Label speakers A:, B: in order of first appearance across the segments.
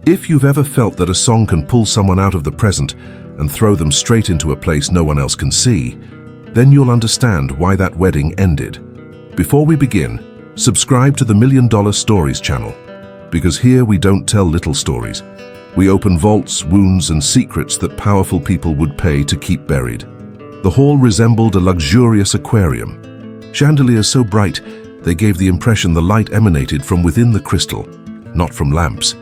A: If you've ever felt that a song can pull someone out of the present and throw them straight into a place no one else can see, then you'll understand why that wedding ended. Before we begin, subscribe to the $1 Million Stories channel, because here we don't tell little stories. We open vaults, wounds, and secrets that powerful people would pay to keep buried. The hall resembled a luxurious aquarium. Chandeliers so bright, they gave the impression the light emanated from within the crystal, not from lamps.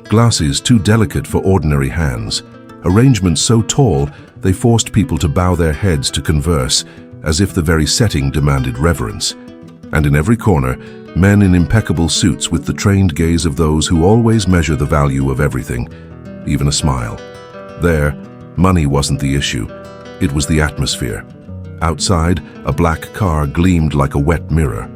A: Glasses too delicate for ordinary hands. Arrangements so tall, they forced people to bow their heads to converse, as if the very setting demanded reverence. And in every corner, men in impeccable suits with the trained gaze of those who always measure the value of everything, even a smile. There, money wasn't the issue. It was the atmosphere. Outside, a black car gleamed like a wet mirror.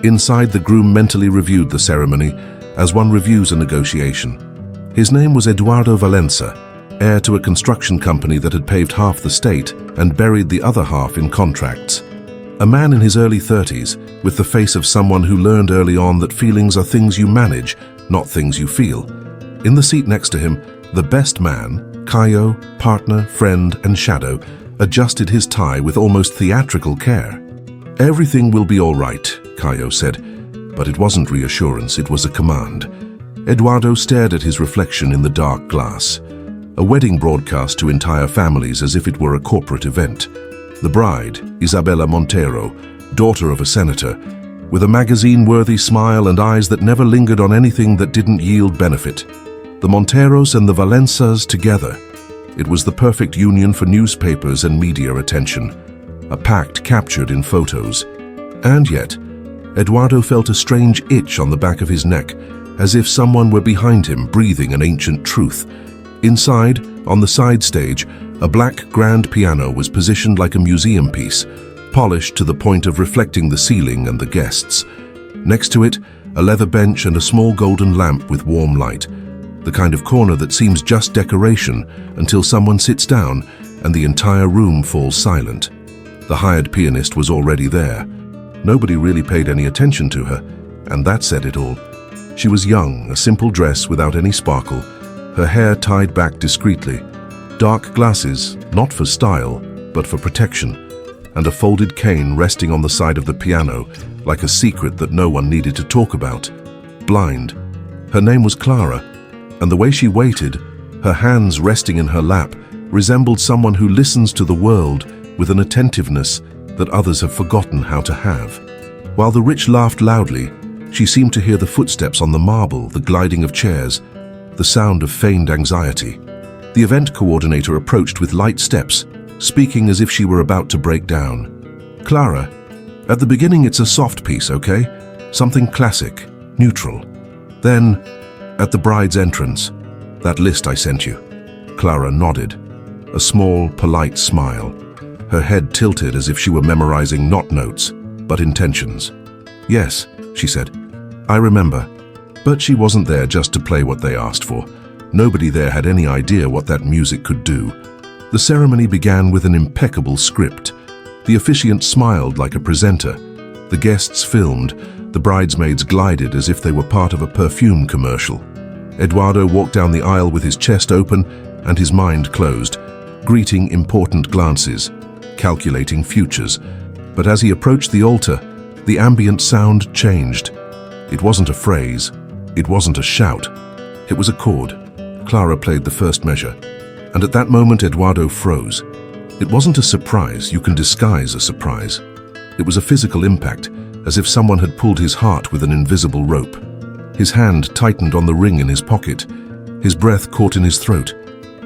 A: Inside, the groom mentally reviewed the ceremony as one reviews a negotiation. His name was Eduardo Valença, heir to a construction company that had paved half the state and buried the other half in contracts. A man in his early 30s, with the face of someone who learned early on that feelings are things you manage, not things you feel. In the seat next to him, the best man, Caio, partner, friend, and shadow, adjusted his tie with almost theatrical care. "Everything will be all right," Caio said, but it wasn't reassurance, it was a command. Eduardo stared at his reflection in the dark glass. A wedding broadcast to entire families as if it were a corporate event. The bride, Isabella Montero, daughter of a senator, with a magazine-worthy smile and eyes that never lingered on anything that didn't yield benefit. The Monteros and the Valenças together. It was the perfect union for newspapers and media attention, a pact captured in photos. And yet, Eduardo felt a strange itch on the back of his neck, as if someone were behind him breathing an ancient truth. Inside, on the side stage, a black grand piano was positioned like a museum piece, polished to the point of reflecting the ceiling and the guests. Next to it, a leather bench and a small golden lamp with warm light, the kind of corner that seems just decoration until someone sits down and the entire room falls silent. The hired pianist was already there. Nobody really paid any attention to her, and that said it all. She was young, a simple dress without any sparkle, her hair tied back discreetly, dark glasses, not for style, but for protection, and a folded cane resting on the side of the piano, like a secret that no one needed to talk about. Blind. Her name was Clara, and the way she waited, her hands resting in her lap, resembled someone who listens to the world with an attentiveness that others have forgotten how to have. While the rich laughed loudly, she seemed to hear the footsteps on the marble, the gliding of chairs, the sound of feigned anxiety. The event coordinator approached with light steps, speaking as if she were about to break down. "Clara, at the beginning it's a soft piece, okay? Something classic, neutral. Then, at the bride's entrance, that list I sent you." Clara nodded, a small, polite smile, her head tilted as if she were memorizing not notes, but intentions. "Yes," she said, "I remember." But she wasn't there just to play what they asked for. Nobody there had any idea what that music could do. The ceremony began with an impeccable script. The officiant smiled like a presenter. The guests filmed. The bridesmaids glided as if they were part of a perfume commercial. Eduardo walked down the aisle with his chest open and his mind closed, greeting important glances, calculating futures. But as he approached the altar, the ambient sound changed. It wasn't a phrase. It wasn't a shout. It was a chord. Clara played the first measure, and at that moment Eduardo froze. It wasn't a surprise. You can disguise a surprise. It was a physical impact, as if someone had pulled his heart with an invisible rope. His hand tightened on the ring in his pocket. His breath caught in his throat.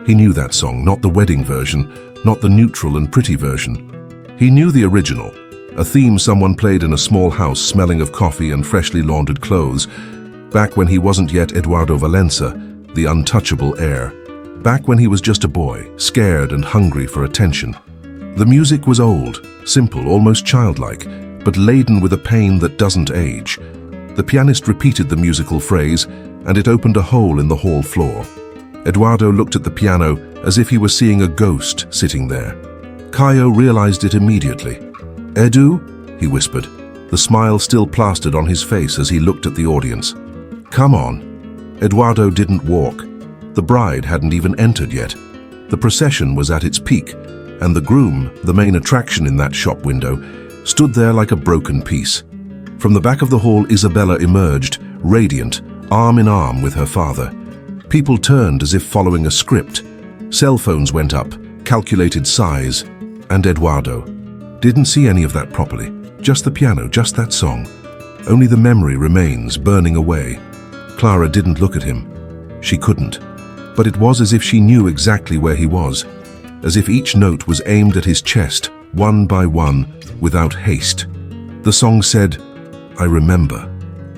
A: He knew that song, not the wedding version, not the neutral and pretty version. He knew the original, a theme someone played in a small house smelling of coffee and freshly laundered clothes, back when he wasn't yet Eduardo Valença, the untouchable heir. Back when he was just a boy, scared and hungry for attention. The music was old, simple, almost childlike, but laden with a pain that doesn't age. The pianist repeated the musical phrase, and it opened a hole in the hall floor. Eduardo looked at the piano as if he were seeing a ghost sitting there. Caio realized it immediately. "Edu?" he whispered, the smile still plastered on his face as he looked at the audience. "Come on." Eduardo didn't walk. The bride hadn't even entered yet. The procession was at its peak, and the groom, the main attraction in that shop window, stood there like a broken piece. From the back of the hall, Isabella emerged, radiant, arm in arm with her father. People turned as if following a script. Cell phones went up, calculated size, and Eduardo didn't see any of that properly. Just the piano, just that song. Only the memory remains, burning away. Clara didn't look at him. She couldn't. But it was as if she knew exactly where he was, as if each note was aimed at his chest, one by one, without haste. The song said, "I remember."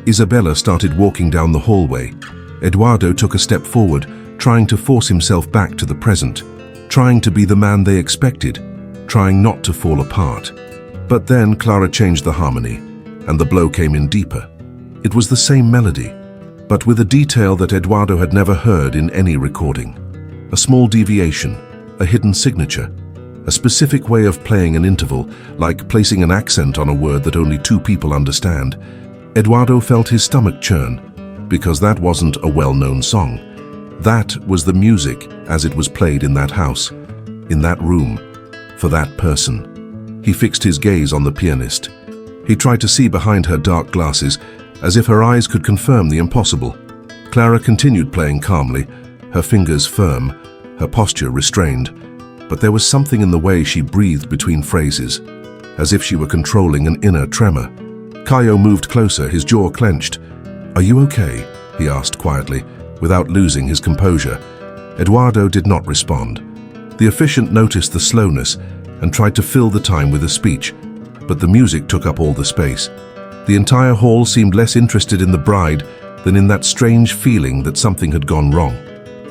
A: Isabella started walking down the hallway. Eduardo took a step forward, trying to force himself back to the present, trying to be the man they expected, trying not to fall apart. But then Clara changed the harmony, and the blow came in deeper. It was the same melody, but with a detail that Eduardo had never heard in any recording. A small deviation, a hidden signature, a specific way of playing an interval, like placing an accent on a word that only two people understand. Eduardo felt his stomach churn, because that wasn't a well-known song. That was the music as it was played in that house, in that room, for that person. He fixed his gaze on the pianist. He tried to see behind her dark glasses, as if her eyes could confirm the impossible. Clara continued playing calmly, her fingers firm, her posture restrained. But there was something in the way she breathed between phrases, as if she were controlling an inner tremor. Caio moved closer, his jaw clenched. "Are you okay?" he asked quietly, without losing his composure. Eduardo did not respond. The officiant noticed the slowness and tried to fill the time with a speech, but the music took up all the space. The entire hall seemed less interested in the bride than in that strange feeling that something had gone wrong.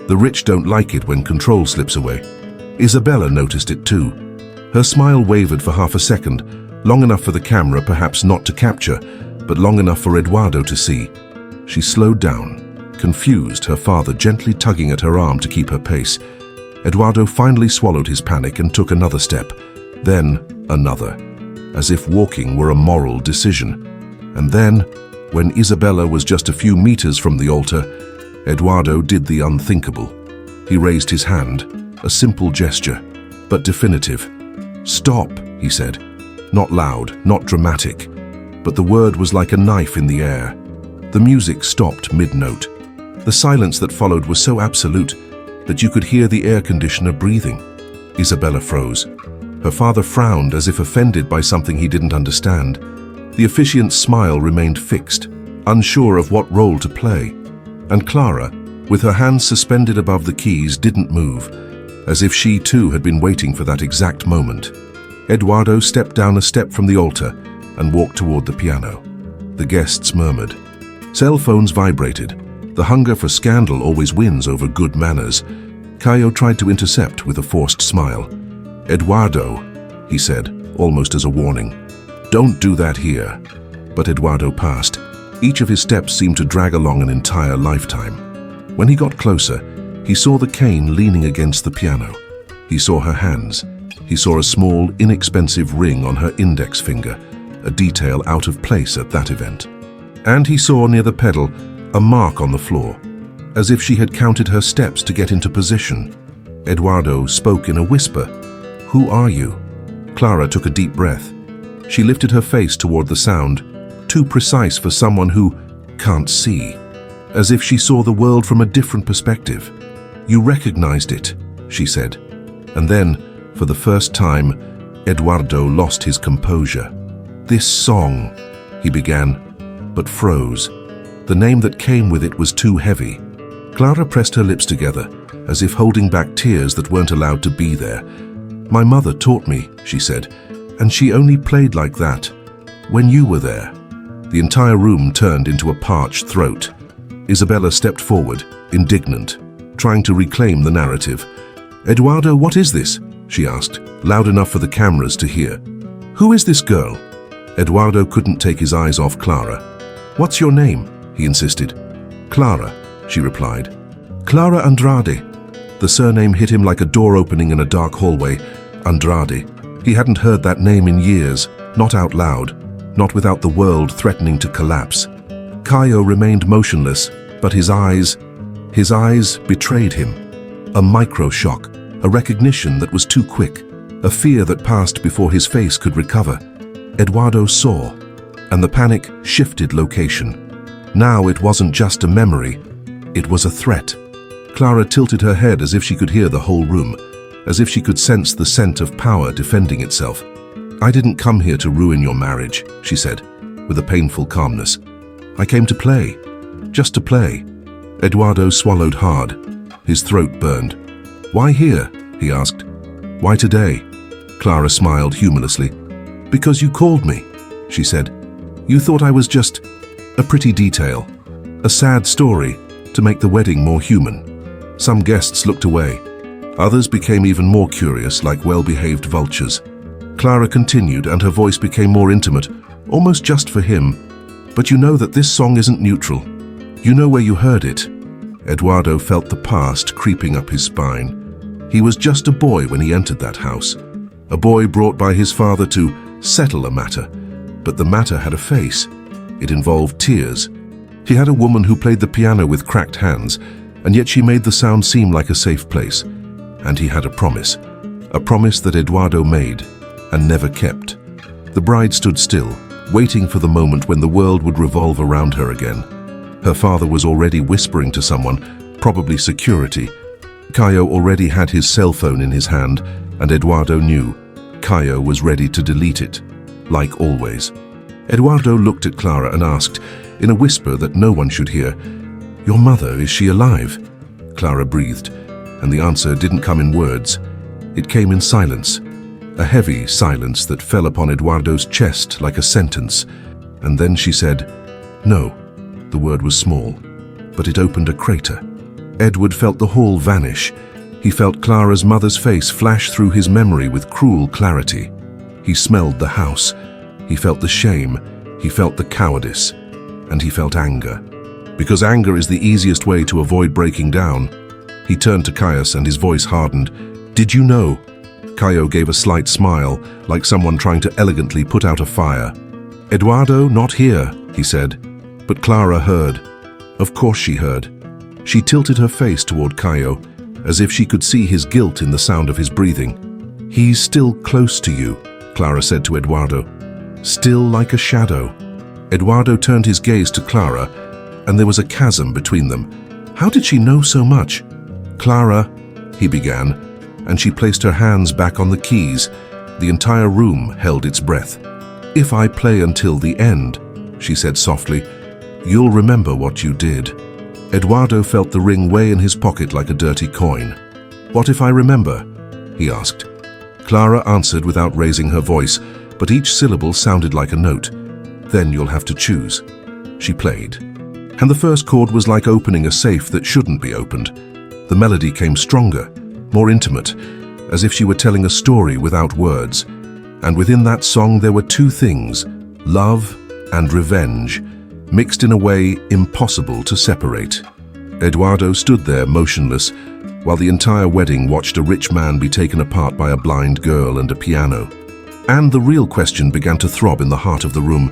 A: The rich don't like it when control slips away. Isabella noticed it too. Her smile wavered for half a second, long enough for the camera perhaps not to capture, but long enough for Eduardo to see. She slowed down, confused, her father gently tugging at her arm to keep her pace. Eduardo finally swallowed his panic and took another step, then another, as if walking were a moral decision. And then, when Isabella was just a few meters from the altar, Eduardo did the unthinkable. He raised his hand, a simple gesture, but definitive. "Stop," he said. Not loud, not dramatic, but the word was like a knife in the air. The music stopped mid-note. The silence that followed was so absolute that you could hear the air conditioner breathing. Isabella froze. Her father frowned as if offended by something he didn't understand. The officiant's smile remained fixed, unsure of what role to play. And Clara, with her hands suspended above the keys, didn't move, as if she too had been waiting for that exact moment. Eduardo stepped down a step from the altar and walked toward the piano. The guests murmured. Cell phones vibrated. The hunger for scandal always wins over good manners. Caio tried to intercept with a forced smile. "Eduardo," he said, almost as a warning. "Don't do that here." But Eduardo passed. Each of his steps seemed to drag along an entire lifetime. When he got closer, he saw the cane leaning against the piano. He saw her hands. He saw a small, inexpensive ring on her index finger, a detail out of place at that event. And he saw near the pedal a mark on the floor, as if she had counted her steps to get into position. Eduardo spoke in a whisper. "Who are you?" Clara took a deep breath. She lifted her face toward the sound, too precise for someone who can't see, as if she saw the world from a different perspective. "You recognized it," she said. And then, for the first time, Eduardo lost his composure. "This song," he began, but froze. The name that came with it was too heavy. Clara pressed her lips together, as if holding back tears that weren't allowed to be there. "My mother taught me," she said, "and she only played like that when you were there." The entire room turned into a parched throat. Isabella stepped forward, indignant, trying to reclaim the narrative. "Eduardo, what is this?" she asked, loud enough for the cameras to hear. "Who is this girl?" Eduardo couldn't take his eyes off Clara. "What's your name?" he insisted. "Clara," she replied. "Clara Andrade." The surname hit him like a door opening in a dark hallway. Andrade. He hadn't heard that name in years, not out loud, not without the world threatening to collapse. Caio remained motionless, but his eyes His eyes betrayed him. A micro-shock, a recognition that was too quick, a fear that passed before his face could recover. Eduardo saw, and the panic shifted location. Now it wasn't just a memory, it was a threat. Clara tilted her head as if she could hear the whole room, as if she could sense the scent of power defending itself. "I didn't come here to ruin your marriage," she said, with a painful calmness. "I came to play, just to play." Eduardo swallowed hard. His throat burned. "Why here?" he asked. "Why today?" Clara smiled humorously. "Because you called me," she said. "You thought I was just a pretty detail, a sad story to make the wedding more human." Some guests looked away. Others became even more curious, like well-behaved vultures. Clara continued, and her voice became more intimate, almost just for him. "But you know that this song isn't neutral. You know where you heard it." Eduardo felt the past creeping up his spine. He was just a boy when he entered that house. A boy brought by his father to settle a matter. But the matter had a face. It involved tears. He had a woman who played the piano with cracked hands, and yet she made the sound seem like a safe place. And he had a promise that Eduardo made and never kept. The bride stood still, waiting for the moment when the world would revolve around her again. Her father was already whispering to someone, probably security. Caio already had his cell phone in his hand, and Eduardo knew. Caio was ready to delete it, like always. Eduardo looked at Clara and asked, in a whisper that no one should hear, "Your mother, is she alive?" Clara breathed, and the answer didn't come in words. It came in silence, a heavy silence that fell upon Eduardo's chest like a sentence. And then she said, "No." The word was small, but it opened a crater. Edward felt the hall vanish. He felt Clara's mother's face flash through his memory with cruel clarity. He smelled the house. He felt the shame. He felt the cowardice. And he felt anger. Because anger is the easiest way to avoid breaking down. He turned to Caius and his voice hardened. "Did you know?" Caio gave a slight smile, like someone trying to elegantly put out a fire. "Eduardo, not here," he said. But Clara heard. Of course she heard. She tilted her face toward Caio, as if she could see his guilt in the sound of his breathing. "He's still close to you," Clara said to Eduardo. "Still like a shadow." Eduardo turned his gaze to Clara, and there was a chasm between them. How did she know so much? "Clara," he began, and she placed her hands back on the keys. The entire room held its breath. "If I play until the end," she said softly, "you'll remember what you did." Eduardo felt the ring weigh in his pocket like a dirty coin. "What if I remember?" he asked. Clara answered without raising her voice, but each syllable sounded like a note. "Then you'll have to choose." She played. And the first chord was like opening a safe that shouldn't be opened. The melody came stronger, more intimate, as if she were telling a story without words. And within that song there were two things, love and revenge, mixed in a way impossible to separate. Eduardo stood there motionless, while the entire wedding watched a rich man be taken apart by a blind girl and a piano. And the real question began to throb in the heart of the room.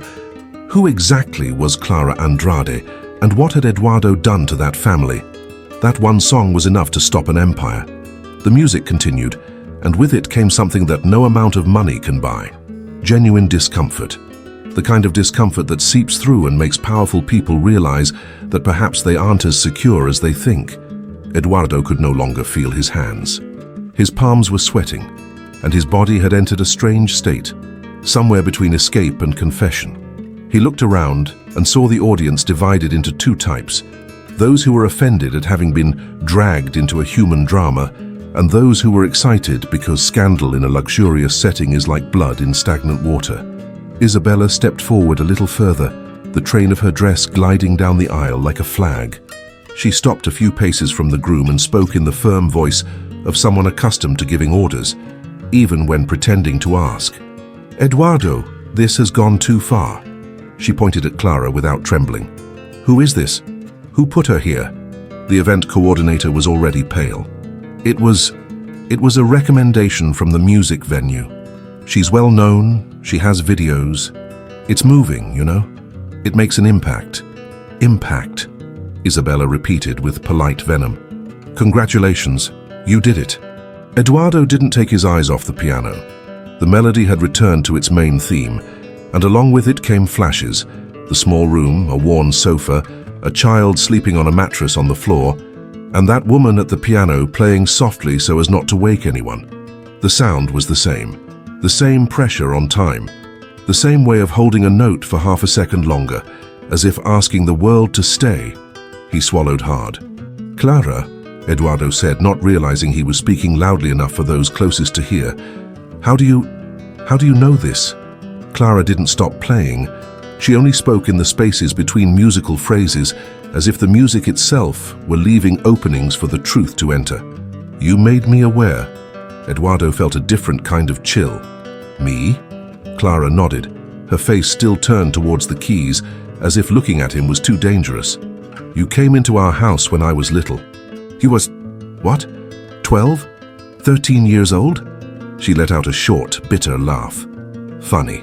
A: Who exactly was Clara Andrade, and what had Eduardo done to that family? That one song was enough to stop an empire. The music continued, and with it came something that no amount of money can buy. Genuine discomfort. The kind of discomfort that seeps through and makes powerful people realize that perhaps they aren't as secure as they think. Eduardo could no longer feel his hands. His palms were sweating, and his body had entered a strange state, somewhere between escape and confession. He looked around and saw the audience divided into two types: those who were offended at having been dragged into a human drama, and those who were excited because scandal in a luxurious setting is like blood in stagnant water. Isabella stepped forward a little further, the train of her dress gliding down the aisle like a flag. She stopped a few paces from the groom and spoke in the firm voice of someone accustomed to giving orders, even when pretending to ask. "Eduardo, this has gone too far." She pointed at Clara without trembling. "Who is this? Who put her here?" The event coordinator was already pale. It was a recommendation from the music venue. "She's well known, she has videos. It's moving, you know? It makes an impact." Impact. Isabella repeated with polite venom. Congratulations, you did it. Eduardo didn't take his eyes off the piano. The melody had returned to its main theme, and along with it came flashes: the small room, a worn sofa, a child sleeping on a mattress on the floor, and that woman at the piano playing softly so as not to wake anyone. The sound was the same pressure on time, the same way of holding a note for half a second longer, as if asking the world to stay. He swallowed hard. Clara, Eduardo said, not realizing he was speaking loudly enough for those closest to hear. How do you know this? Clara didn't stop playing. She only spoke in the spaces between musical phrases, as if the music itself were leaving openings for the truth to enter. You made me aware. Eduardo felt a different kind of chill. Me? Clara nodded, her face still turned towards the keys, as if looking at him was too dangerous. You came into our house when I was little. He was, what, 12? 13 years old? She let out a short, bitter laugh. Funny.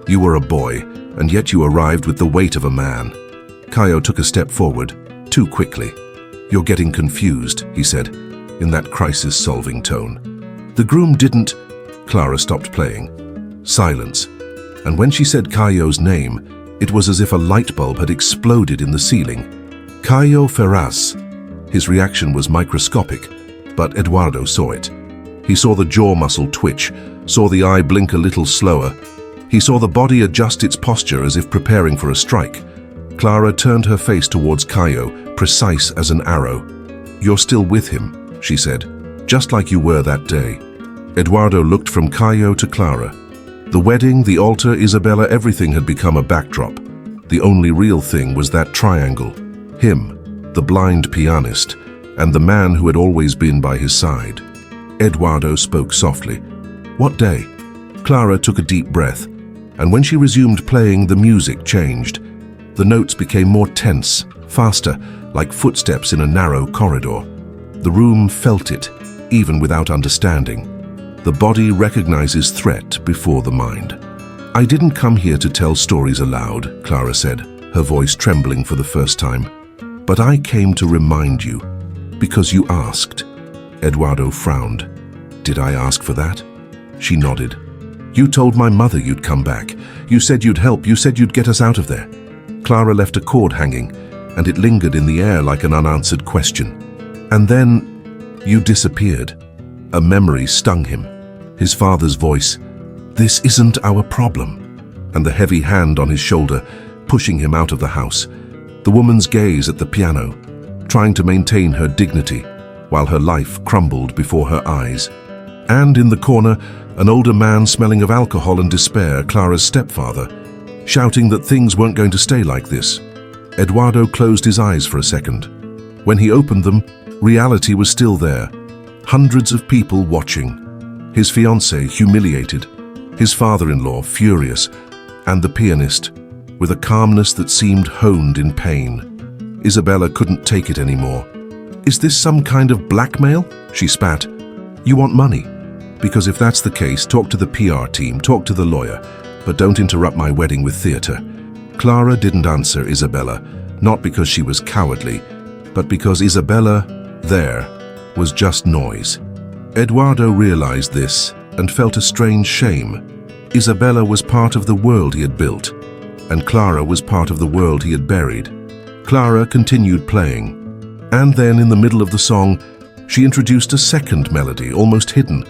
A: You were a boy, and yet you arrived with the weight of a man. Caio took a step forward, too quickly. You're getting confused, he said, in that crisis-solving tone. The groom didn't... Clara stopped playing. Silence. And when she said Caio's name, it was as if a light bulb had exploded in the ceiling. Caio Ferraz. His reaction was microscopic, but Eduardo saw it. He saw the jaw muscle twitch, saw the eye blink a little slower. He saw the body adjust its posture as if preparing for a strike. Clara turned her face towards Caio, precise as an arrow. You're still with him, she said, just like you were that day. Eduardo looked from Caio to Clara. The wedding, the altar, Isabella, everything had become a backdrop. The only real thing was that triangle. Him, the blind pianist, and the man who had always been by his side. Eduardo spoke softly. What day? Clara took a deep breath, and when she resumed playing, the music changed. The notes became more tense, faster, like footsteps in a narrow corridor. The room felt it, even without understanding. The body recognizes threat before the mind. I didn't come here to tell stories aloud, Clara said, her voice trembling for the first time. But I came to remind you, because you asked. Eduardo frowned. Did I ask for that? She nodded. You told my mother you'd come back. You said you'd help. You said you'd get us out of there. Clara left a cord hanging, and it lingered in the air like an unanswered question. And then you disappeared. A memory stung him. His father's voice. This isn't our problem. And the heavy hand on his shoulder, pushing him out of the house. The woman's gaze at the piano, trying to maintain her dignity, while her life crumbled before her eyes. And in the corner, an older man smelling of alcohol and despair, Clara's stepfather, shouting that things weren't going to stay like this. Eduardo closed his eyes for a second. When he opened them, reality was still there. Hundreds of people watching. His fiancée humiliated, his father-in-law furious, and the pianist, with a calmness that seemed honed in pain. Isabella couldn't take it anymore. Is this some kind of blackmail? She spat. You want money? Because if that's the case, talk to the PR team, talk to the lawyer, but don't interrupt my wedding with theater. Clara didn't answer Isabella, not because she was cowardly, but because Isabella, there, was just noise. Eduardo realized this and felt a strange shame. Isabella was part of the world he had built, and Clara was part of the world he had buried. Clara continued playing, and then in the middle of the song, she introduced a second melody, almost hidden,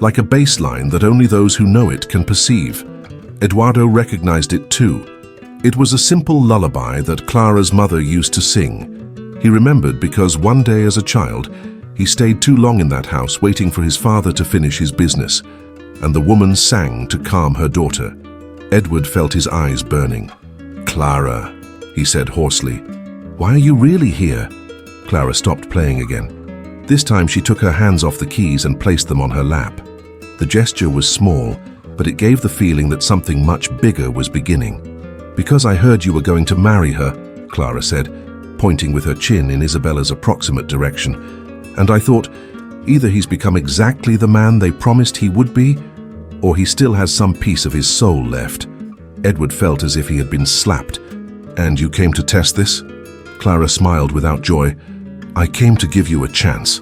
A: like a bass line that only those who know it can perceive. Eduardo recognized it too. It was a simple lullaby that Clara's mother used to sing. He remembered because one day as a child, he stayed too long in that house waiting for his father to finish his business, and the woman sang to calm her daughter. Edward felt his eyes burning. Clara, he said hoarsely. Why are you really here? Clara stopped playing again. This time she took her hands off the keys and placed them on her lap. The gesture was small, but it gave the feeling that something much bigger was beginning. Because I heard you were going to marry her, Clara said, pointing with her chin in Isabella's approximate direction. And I thought, either he's become exactly the man they promised he would be, or he still has some piece of his soul left. Edward felt as if he had been slapped. And you came to test this? Clara smiled without joy. "I came to give you a chance."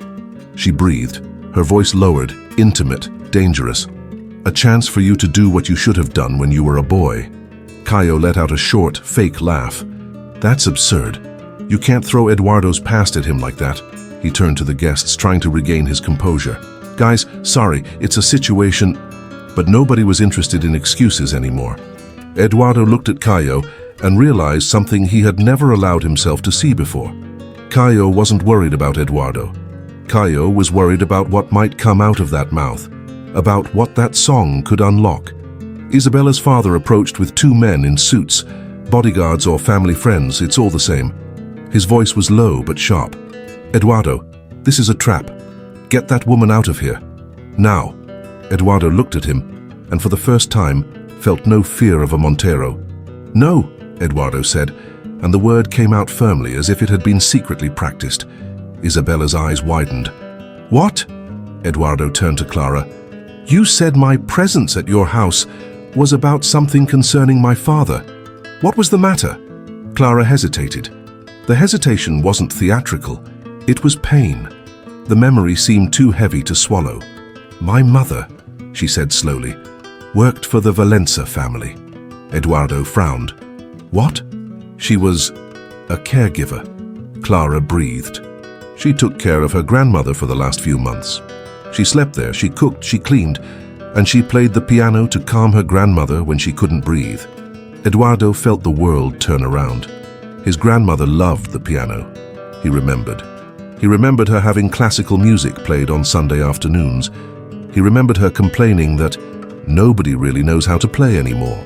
A: She breathed, her voice lowered, intimate, dangerous. "A chance for you to do what you should have done when you were a boy." Caio let out a short, fake laugh. "That's absurd. You can't throw Eduardo's past at him like that." He turned to the guests, trying to regain his composure. "Guys, sorry, it's a situation..." But nobody was interested in excuses anymore. Eduardo looked at Caio and realized something he had never allowed himself to see before. Caio wasn't worried about Eduardo. Caio was worried about what might come out of that mouth, about what that song could unlock. Isabella's father approached with two men in suits, bodyguards or family friends, it's all the same. His voice was low but sharp. "Eduardo, this is a trap. Get that woman out of here. Now." Eduardo looked at him, and for the first time, felt no fear of a Montero. "No," Eduardo said, and the word came out firmly as if it had been secretly practiced. Isabella's eyes widened. "What?" Eduardo turned to Clara. "You said my presence at your house was about something concerning my father. What was the matter?" Clara hesitated. The hesitation wasn't theatrical. It was pain. The memory seemed too heavy to swallow. "My mother," she said slowly, "worked for the Valenza family." Eduardo frowned. "What?" "She was a caregiver." Clara breathed. "She took care of her grandmother for the last few months. She slept there, she cooked, she cleaned, and she played the piano to calm her grandmother when she couldn't breathe." Eduardo felt the world turn around. His grandmother loved the piano. He remembered. He remembered her having classical music played on Sunday afternoons. He remembered her complaining that nobody really knows how to play anymore.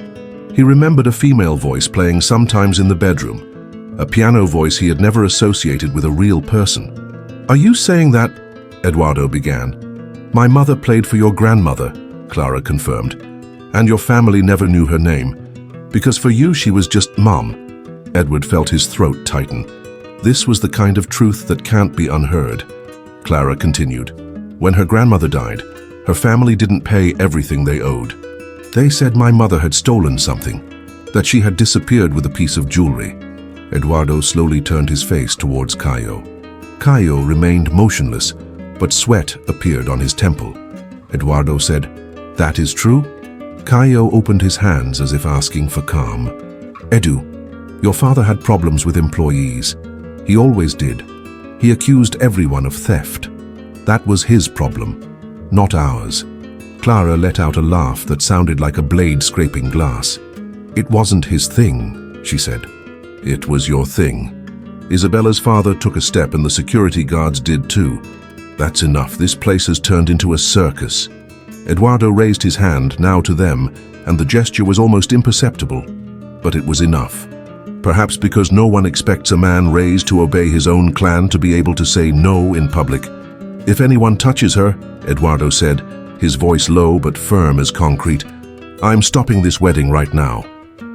A: He remembered a female voice playing sometimes in the bedroom, a piano voice he had never associated with a real person. "Are you saying that?" Eduardo began. "My mother played for your grandmother," Clara confirmed, "and your family never knew her name, because for you she was just Mom." Edward felt his throat tighten. This was the kind of truth that can't be unheard. Clara continued. "When her grandmother died, her family didn't pay everything they owed. They said my mother had stolen something, that she had disappeared with a piece of jewelry." Eduardo slowly turned his face towards Caio. Caio remained motionless, but sweat appeared on his temple. Eduardo said, "That is true?" Caio opened his hands as if asking for calm. "Edu, your father had problems with employees. He always did. He accused everyone of theft. That was his problem, not ours." Clara let out a laugh that sounded like a blade scraping glass. "It wasn't his thing," she said. "It was your thing. Isabella's father took a step and the security guards did too. That's enough. This place has turned into a circus." Eduardo raised his hand, now to them, and the gesture was almost imperceptible. But it was enough. Perhaps because no one expects a man raised to obey his own clan to be able to say no in public. "If anyone touches her," Eduardo said, his voice low but firm as concrete, "I'm stopping this wedding right now."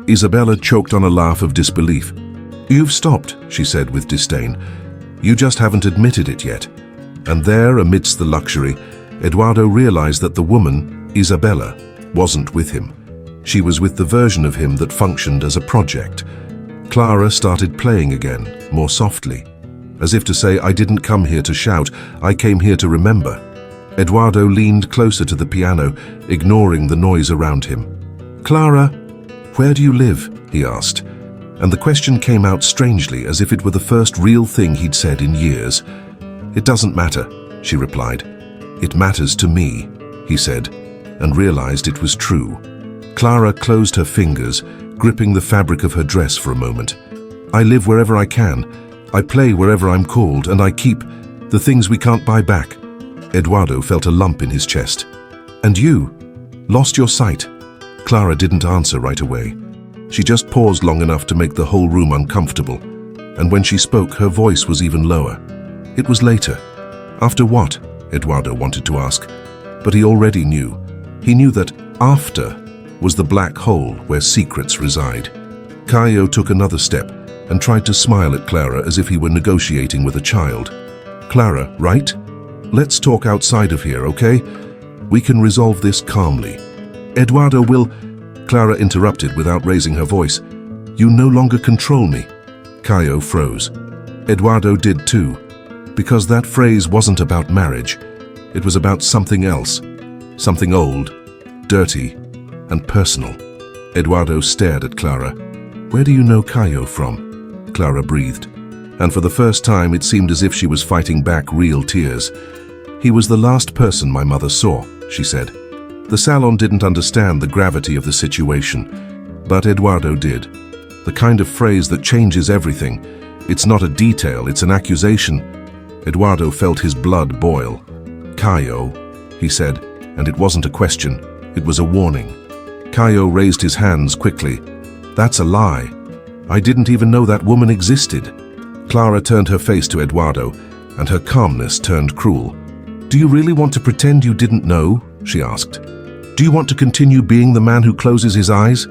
A: Isabella choked on a laugh of disbelief. "You've stopped," she said with disdain. "You just haven't admitted it yet." And there, amidst the luxury, Eduardo realized that the woman, Isabella, wasn't with him. She was with the version of him that functioned as a project. Clara started playing again, more softly, as if to say, "I didn't come here to shout, I came here to remember." Eduardo leaned closer to the piano, ignoring the noise around him. "Clara, where do you live?" he asked, and the question came out strangely, as if it were the first real thing he'd said in years. "It doesn't matter," she replied. "It matters to me," he said, and realized it was true. Clara closed her fingers, gripping the fabric of her dress for a moment. "I live wherever I can. I play wherever I'm called, and I keep the things we can't buy back." Eduardo felt a lump in his chest. "And you? Lost your sight?" Clara didn't answer right away. She just paused long enough to make the whole room uncomfortable, and when she spoke, her voice was even lower. "It was later." "After what?" Eduardo wanted to ask, but he already knew. He knew that after was the black hole where secrets reside. Caio took another step and tried to smile at Clara as if he were negotiating with a child. "Clara, right? Let's talk outside of here, okay? We can resolve this calmly." "Eduardo will..." Clara interrupted without raising her voice. "You no longer control me." Caio froze. Eduardo did too, because that phrase wasn't about marriage. It was about something else, something old, dirty, and personal. Eduardo stared at Clara. "Where do you know Caio from?" Clara breathed, and for the first time it seemed as if she was fighting back real tears. "He was the last person my mother saw," she said. The salon didn't understand the gravity of the situation, but Eduardo did. The kind of phrase that changes everything. It's not a detail, it's an accusation. Eduardo felt his blood boil. "Caio," he said, and it wasn't a question, it was a warning. Caio raised his hands quickly. "That's a lie. I didn't even know that woman existed." Clara turned her face to Eduardo, and her calmness turned cruel. "Do you really want to pretend you didn't know?" she asked. "Do you want to continue being the man who closes his eyes?"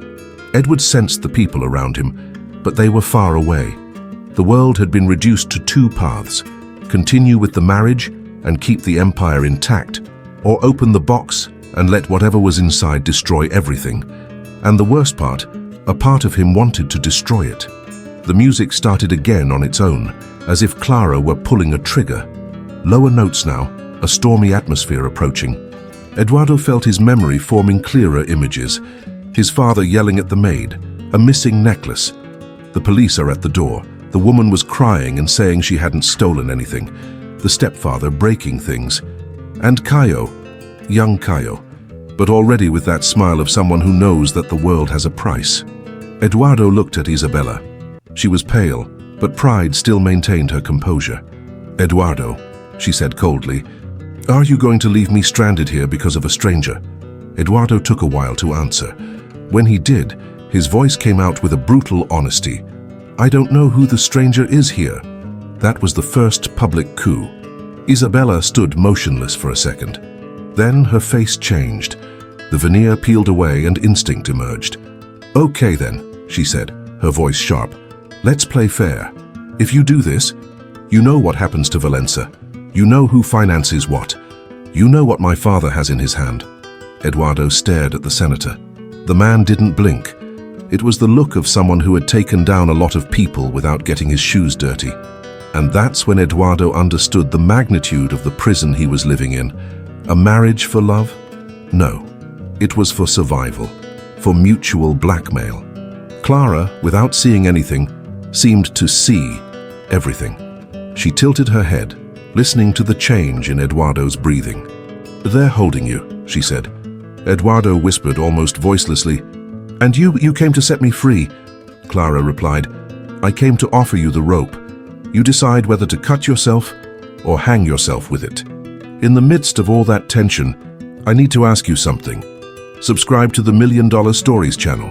A: Edward sensed the people around him, but they were far away. The world had been reduced to two paths: continue with the marriage and keep the empire intact, or open the box and let whatever was inside destroy everything. And the worst part, a part of him wanted to destroy it. The music started again on its own, as if Clara were pulling a trigger. Lower notes now, a stormy atmosphere approaching. Eduardo felt his memory forming clearer images. His father yelling at the maid, a missing necklace. The police are at the door. The woman was crying and saying she hadn't stolen anything. The stepfather breaking things. And Caio, young Caio, but already with that smile of someone who knows that the world has a price. Eduardo looked at Isabella. She was pale, but pride still maintained her composure. "Eduardo," she said coldly, "are you going to leave me stranded here because of a stranger?" Eduardo took a while to answer. When he did, his voice came out with a brutal honesty. "I don't know who the stranger is here." That was the first public coup. Isabella stood motionless for a second. Then her face changed. The veneer peeled away and instinct emerged. "Okay then," she said, her voice sharp. "Let's play fair. If you do this, you know what happens to Valença. You know who finances what. You know what my father has in his hand." Eduardo stared at the senator. The man didn't blink. It was the look of someone who had taken down a lot of people without getting his shoes dirty. And that's when Eduardo understood the magnitude of the prison he was living in. A marriage for love? No. It was for survival, for mutual blackmail. Clara, without seeing anything, seemed to see everything. She tilted her head, listening to the change in Eduardo's breathing. "They're holding you," she said. Eduardo whispered almost voicelessly, "And you came to set me free." Clara replied, "I came to offer you the rope. You decide whether to cut yourself or hang yourself with it." In the midst of all that tension, I need to ask you something. Subscribe to the $1 Million Stories channel,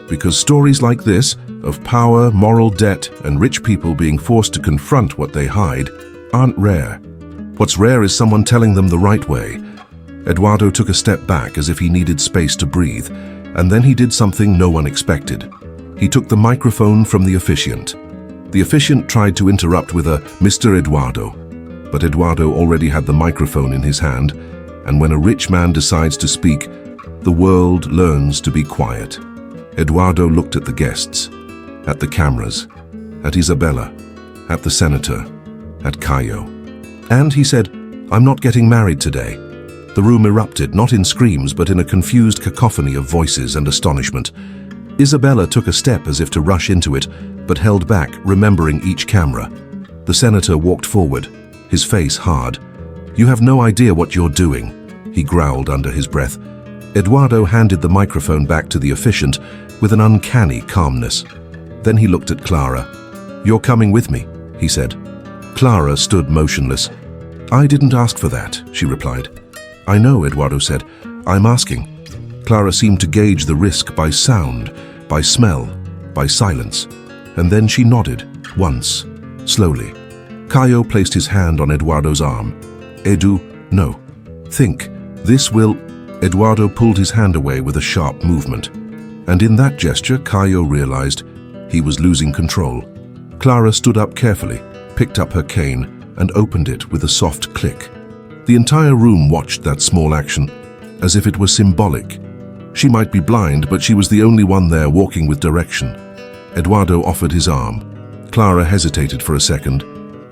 A: because stories like this, of power, moral debt, and rich people being forced to confront what they hide, aren't rare. What's rare is someone telling them the right way. Eduardo took a step back as if he needed space to breathe, and then he did something no one expected. He took the microphone from the officiant. The officiant tried to interrupt with a "Mr. Eduardo," but Eduardo already had the microphone in his hand, and when a rich man decides to speak, the world learns to be quiet. Eduardo looked at the guests, at the cameras, at Isabella, at the senator, at Caio. And he said, "I'm not getting married today." The room erupted, not in screams, but in a confused cacophony of voices and astonishment. Isabella took a step as if to rush into it, but held back, remembering each camera. The senator walked forward, his face hard. "You have no idea what you're doing," he growled under his breath. Eduardo handed the microphone back to the officiant with an uncanny calmness. Then he looked at Clara. "You're coming with me," he said. Clara stood motionless. "I didn't ask for that," she replied. "I know," Eduardo said. "I'm asking." Clara seemed to gauge the risk by sound, by smell, by silence. And then she nodded, once, slowly. Caio placed his hand on Eduardo's arm. "Edu, no. Think. This will..." Eduardo pulled his hand away with a sharp movement. And in that gesture, Caio realized he was losing control. Clara stood up carefully, picked up her cane, and opened it with a soft click. The entire room watched that small action, as if it were symbolic. She might be blind, but she was the only one there walking with direction. Eduardo offered his arm. Clara hesitated for a second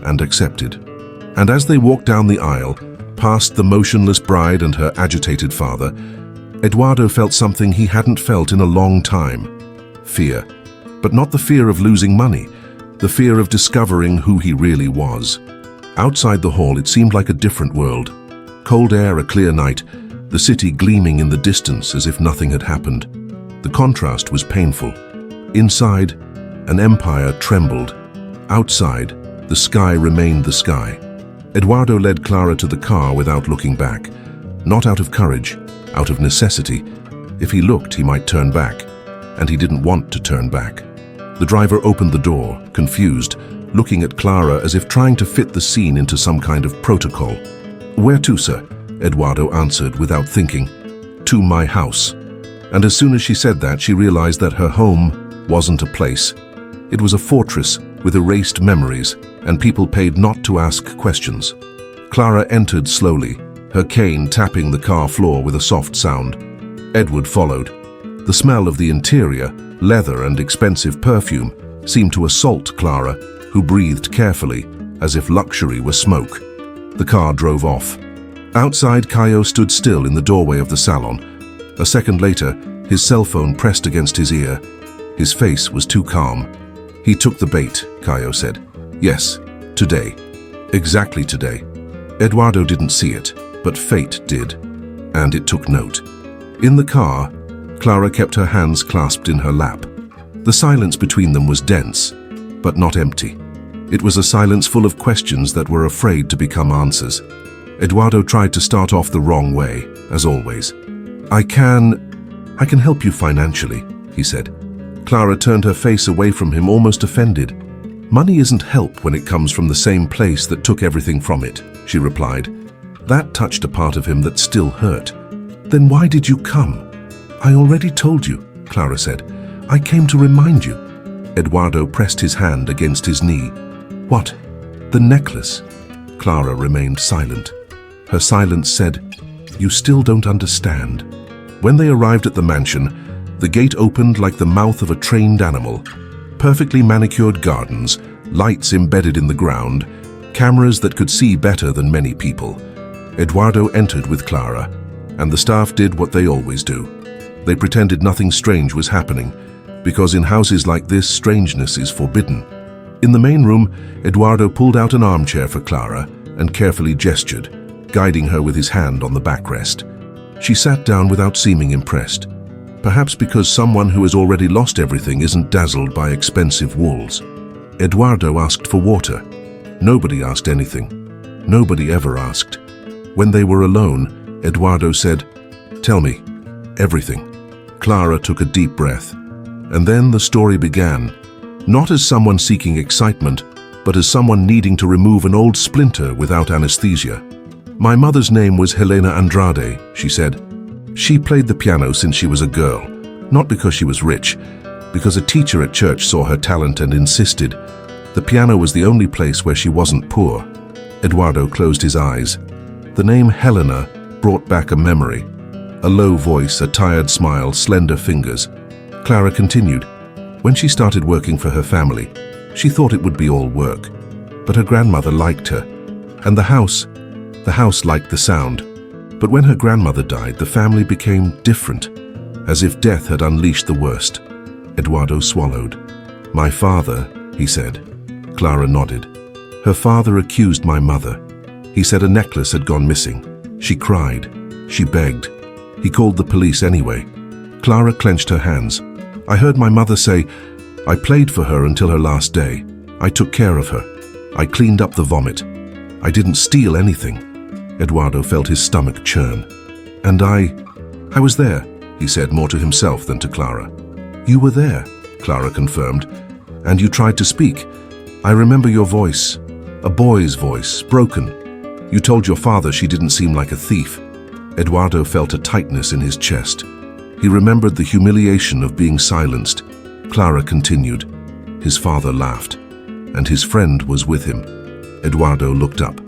A: and accepted. And as they walked down the aisle, past the motionless bride and her agitated father, Eduardo felt something he hadn't felt in a long time. Fear. But not the fear of losing money, the fear of discovering who he really was. Outside the hall, it seemed like a different world. Cold air, a clear night, the city gleaming in the distance as if nothing had happened. The contrast was painful. Inside, an empire trembled. Outside, the sky remained the sky. Eduardo led Clara to the car without looking back. Not out of courage, out of necessity. If he looked, he might turn back. And he didn't want to turn back. The driver opened the door, confused, looking at Clara as if trying to fit the scene into some kind of protocol. "Where to, sir?" Eduardo answered without thinking. "To my house." And as soon as she said that, she realized that her home wasn't a place. It was a fortress with erased memories, and people paid not to ask questions. Clara entered slowly, her cane tapping the car floor with a soft sound. Edward followed. The smell of the interior, leather and expensive perfume, seemed to assault Clara, who breathed carefully, as if luxury were smoke. The car drove off. Outside, Caio stood still in the doorway of the salon. A second later, his cell phone pressed against his ear. His face was too calm. "He took the bait," Caio said. "Yes, today. Exactly today." Eduardo didn't see it, but fate did, and it took note. In the car, Clara kept her hands clasped in her lap. The silence between them was dense, but not empty. It was a silence full of questions that were afraid to become answers. Eduardo tried to start off the wrong way, as always. I can help you financially," he said. Clara turned her face away from him, almost offended. "Money isn't help when it comes from the same place that took everything from it," she replied. That touched a part of him that still hurt. "Then why did you come?" "I already told you," Clara said. "I came to remind you." Eduardo pressed his hand against his knee. "What?" "The necklace." Clara remained silent. Her silence said, "You still don't understand." When they arrived at the mansion, the gate opened like the mouth of a trained animal. Perfectly manicured gardens, lights embedded in the ground, cameras that could see better than many people. Eduardo entered with Clara, and the staff did what they always do. They pretended nothing strange was happening, because in houses like this, strangeness is forbidden. In the main room, Eduardo pulled out an armchair for Clara and carefully gestured, guiding her with his hand on the backrest. She sat down without seeming impressed, perhaps because someone who has already lost everything isn't dazzled by expensive walls. Eduardo asked for water. Nobody asked anything. Nobody ever asked. When they were alone, Eduardo said, "Tell me, everything." Clara took a deep breath. And then the story began, not as someone seeking excitement, but as someone needing to remove an old splinter without anesthesia. "My mother's name was Helena Andrade," she said. "She played the piano since she was a girl, not because she was rich, because a teacher at church saw her talent and insisted. The piano was the only place where she wasn't poor." Eduardo closed his eyes. The name Helena brought back a memory. A low voice, a tired smile, slender fingers. Clara continued. When she started working for her family, she thought it would be all work. But her grandmother liked her, and the house liked the sound. But when her grandmother died, the family became different, as if death had unleashed the worst. Eduardo swallowed. "My father," he said. Clara nodded. "Her father accused my mother. He said a necklace had gone missing. She cried. She begged. He called the police anyway." Clara clenched her hands. "I heard my mother say, I played for her until her last day. I took care of her. I cleaned up the vomit. I didn't steal anything." Eduardo felt his stomach churn. "And I was there," he said, more to himself than to Clara. "You were there," Clara confirmed. "And you tried to speak. I remember your voice, a boy's voice, broken. You told your father she didn't seem like a thief." Eduardo felt a tightness in his chest. He remembered the humiliation of being silenced. Clara continued. His father laughed, and his friend was with him. Eduardo looked up.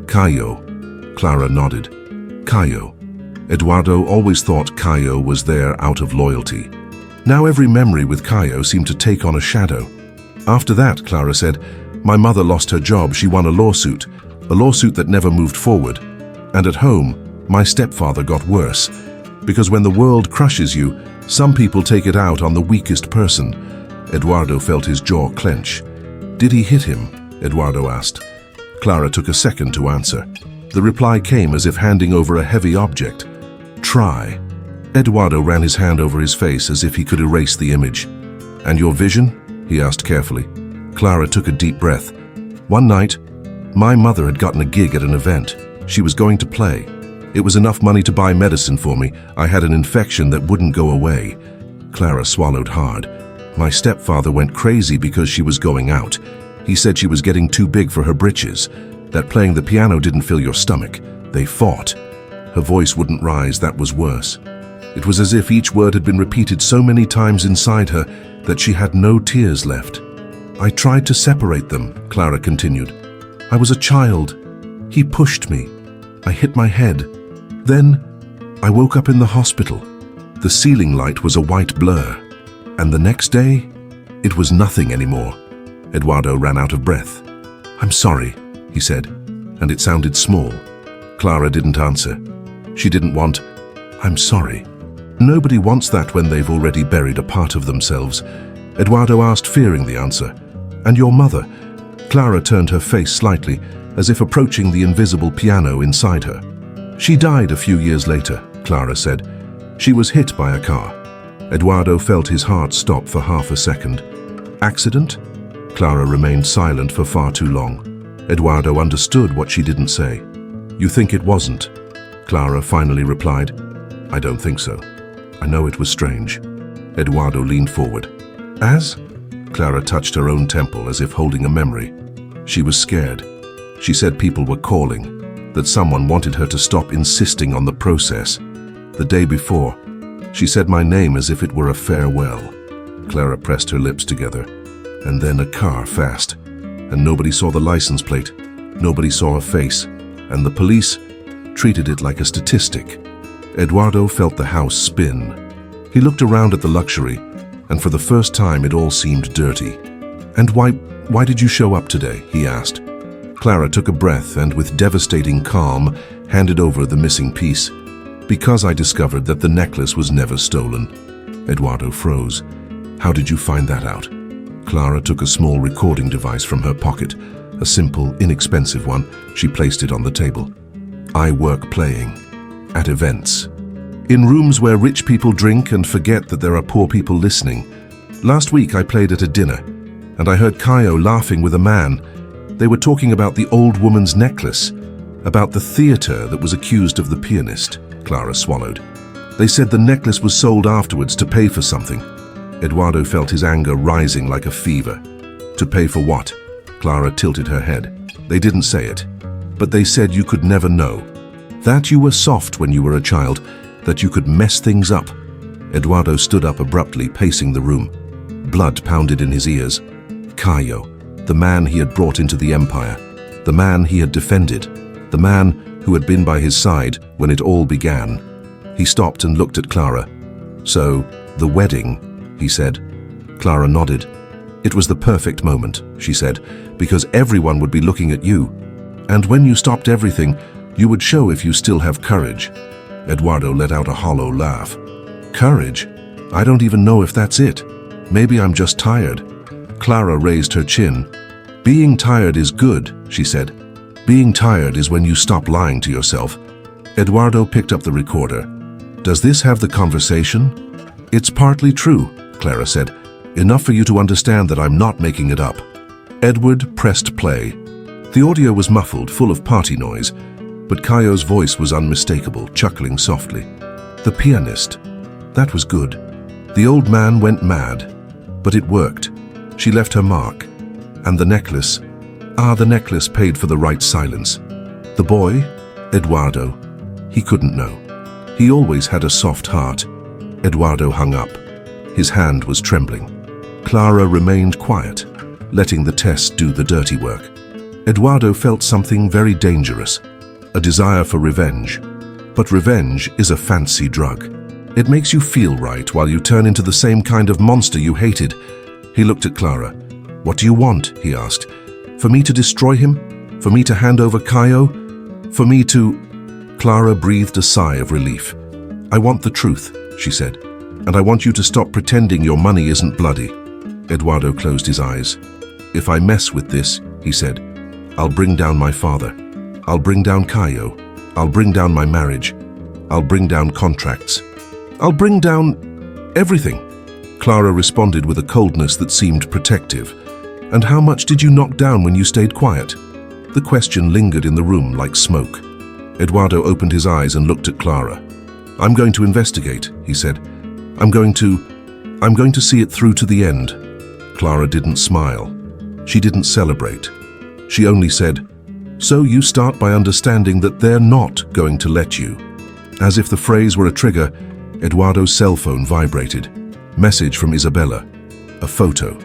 A: "Caio." Clara nodded. "Caio." Eduardo always thought Caio was there out of loyalty. Now every memory with Caio seemed to take on a shadow. After that, Clara said, my mother lost her job. She won a lawsuit that never moved forward. And at home, my stepfather got worse. Because when the world crushes you, some people take it out on the weakest person. Eduardo felt his jaw clench. Did he hit him? Eduardo asked. Clara took a second to answer. The reply came as if handing over a heavy object. Try. Eduardo ran his hand over his face as if he could erase the image. And your vision? He asked carefully. Clara took a deep breath. One night, my mother had gotten a gig at an event. She was going to play. It was enough money to buy medicine for me. I had an infection that wouldn't go away. Clara swallowed hard. My stepfather went crazy because she was going out. He said she was getting too big for her britches, that playing the piano didn't fill your stomach. They fought. Her voice wouldn't rise. That was worse. It was as if each word had been repeated so many times inside her that she had no tears left. I tried to separate them, Clara continued. I was a child. He pushed me. I hit my head. Then, I woke up in the hospital. The ceiling light was a white blur. And the next day, it was nothing anymore. Eduardo ran out of breath. I'm sorry, he said, and it sounded small. Clara didn't answer. She didn't want, I'm sorry. Nobody wants that when they've already buried a part of themselves. Eduardo asked, fearing the answer. And your mother? Clara turned her face slightly, as if approaching the invisible piano inside her. She died a few years later, Clara said. She was hit by a car. Eduardo felt his heart stop for half a second. Accident? Clara remained silent for far too long. Eduardo understood what she didn't say. You think it wasn't? Clara finally replied, I don't think so. I know it was strange. Eduardo leaned forward. As? Clara touched her own temple as if holding a memory. She was scared. She said people were calling, that someone wanted her to stop insisting on the process. The day before, she said my name as if it were a farewell. Clara pressed her lips together, and then a car fast. And nobody saw the license plate. Nobody saw a face. And the police treated it like a statistic. Eduardo felt the house spin. He looked around at the luxury, and for the first time it all seemed dirty. And why did you show up today? He asked. Clara took a breath and with devastating calm handed over the missing piece. Because I discovered that the necklace was never stolen. Eduardo froze. How did you find that out? Clara took a small recording device from her pocket, a simple, inexpensive one. She placed it on the table. I work playing. At events. In rooms where rich people drink and forget that there are poor people listening. Last week I played at a dinner, and I heard Caio laughing with a man. They were talking about the old woman's necklace, about the theater that was accused of the pianist. Clara swallowed. They said the necklace was sold afterwards to pay for something. Eduardo felt his anger rising like a fever. To pay for what? Clara tilted her head. They didn't say it, but they said you could never know. That you were soft when you were a child, that you could mess things up. Eduardo stood up abruptly, pacing the room. Blood pounded in his ears. Caio, the man he had brought into the empire, the man he had defended, the man who had been by his side when it all began. He stopped and looked at Clara. So, the wedding, he said. Clara nodded. It was the perfect moment, she said, because everyone would be looking at you. And when you stopped everything, you would show if you still have courage. Eduardo let out a hollow laugh. Courage? I don't even know if that's it. Maybe I'm just tired. Clara raised her chin. Being tired is good, she said. Being tired is when you stop lying to yourself. Eduardo picked up the recorder. Does this have the conversation? It's partly true, Clara said. Enough for you to understand that I'm not making it up. Edward pressed play. The audio was muffled, full of party noise, but Caio's voice was unmistakable, chuckling softly. The pianist. That was good. The old man went mad, but it worked. She left her mark. And the necklace. The necklace paid for the right silence. The boy, Eduardo, he couldn't know. He always had a soft heart. Eduardo hung up. His hand was trembling. Clara remained quiet, letting the test do the dirty work. Eduardo felt something very dangerous, a desire for revenge. But revenge is a fancy drug. It makes you feel right while you turn into the same kind of monster you hated. He looked at Clara. "What do you want?" he asked. "For me to destroy him? For me to hand over Caio? For me to—" Clara breathed a sigh of relief. "I want the truth," she said, "and I want you to stop pretending your money isn't bloody." Eduardo closed his eyes. "If I mess with this," he said, "I'll bring down my father. I'll bring down Caio. I'll bring down my marriage. I'll bring down contracts. I'll bring down everything." Clara responded with a coldness that seemed protective. "And how much did you knock down when you stayed quiet?" The question lingered in the room like smoke. Eduardo opened his eyes and looked at Clara. "I'm going to investigate," he said. I'm going to see it through to the end." Clara didn't smile. She didn't celebrate. She only said, "So you start by understanding that they're not going to let you." As if the phrase were a trigger, Eduardo's cell phone vibrated. Message from Isabella. A photo.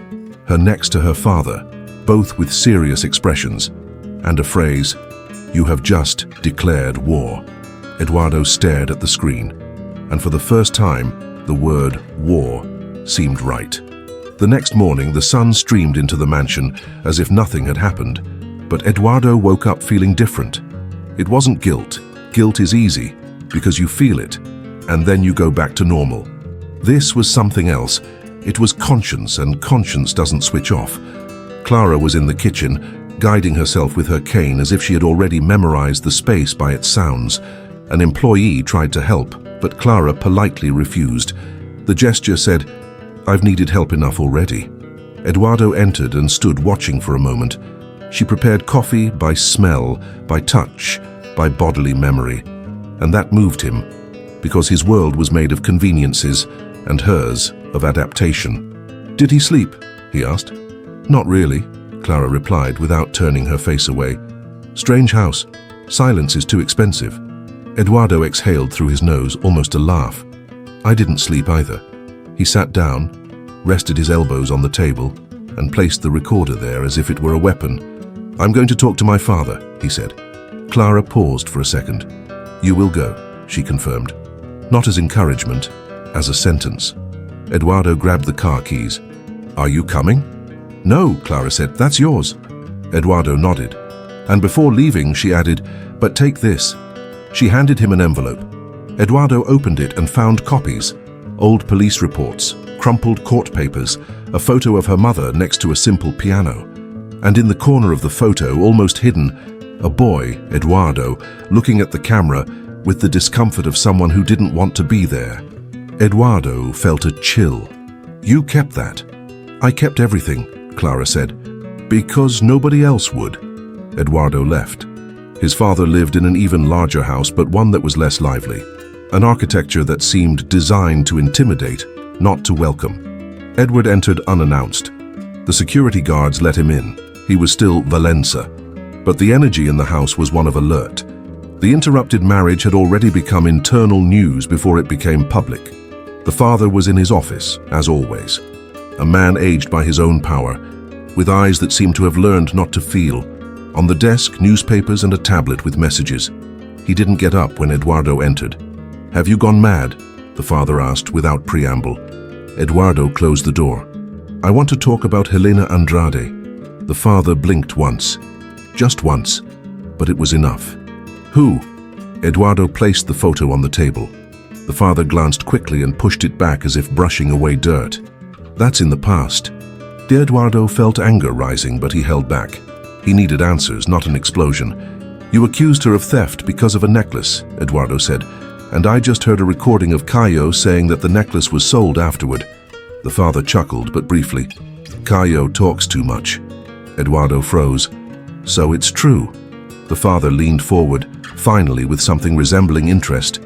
A: Her next to her father, both with serious expressions. And a phrase, "You have just declared war." Eduardo stared at the screen, and for the first time, the word war seemed right. The next morning, the sun streamed into the mansion as if nothing had happened, but Eduardo woke up feeling different. It wasn't guilt. Guilt is easy, because you feel it, and then you go back to normal. This was something else. It was conscience, and conscience doesn't switch off. Clara was in the kitchen, guiding herself with her cane as if she had already memorized the space by its sounds. An employee tried to help, but Clara politely refused. The gesture said, "I've needed help enough already." Eduardo entered and stood watching for a moment. She prepared coffee by smell, by touch, by bodily memory. And that moved him, because his world was made of conveniences, and hers of adaptation. "Did he sleep?" he asked. "Not really," Clara replied without turning her face away. "Strange house. Silence is too expensive." Eduardo exhaled through his nose, almost a laugh. "I didn't sleep either." He sat down, rested his elbows on the table, and placed the recorder there as if it were a weapon. "I'm going to talk to my father," he said. Clara paused for a second. "You will go," she confirmed. Not as encouragement, as a sentence. Eduardo grabbed the car keys. "Are you coming?" "No," Clara said, "that's yours." Eduardo nodded. And before leaving, she added, "But take this." She handed him an envelope. Eduardo opened it and found copies. Old police reports, crumpled court papers, a photo of her mother next to a simple piano. And in the corner of the photo, almost hidden, a boy, Eduardo, looking at the camera with the discomfort of someone who didn't want to be there. Eduardo felt a chill. "You kept that." "I kept everything," Clara said, "because nobody else would." Eduardo left. His father lived in an even larger house, but one that was less lively. An architecture that seemed designed to intimidate, not to welcome. Edward entered unannounced. The security guards let him in. He was still Valenza. But the energy in the house was one of alert. The interrupted marriage had already become internal news before it became public. The father was in his office, as always. A man aged by his own power, with eyes that seemed to have learned not to feel. On the desk, newspapers and a tablet with messages. He didn't get up when Eduardo entered. "Have you gone mad?" the father asked without preamble. Eduardo closed the door. "I want to talk about Helena Andrade." The father blinked once. Just once, but it was enough. "Who?" Eduardo placed the photo on the table. The father glanced quickly and pushed it back as if brushing away dirt. "That's in the past." Eduardo felt anger rising, but he held back. He needed answers, not an explosion. "You accused her of theft because of a necklace," Eduardo said, "and I just heard a recording of Caio saying that the necklace was sold afterward." The father chuckled, but briefly. "Caio talks too much." Eduardo froze. "So it's true." The father leaned forward, finally with something resembling interest.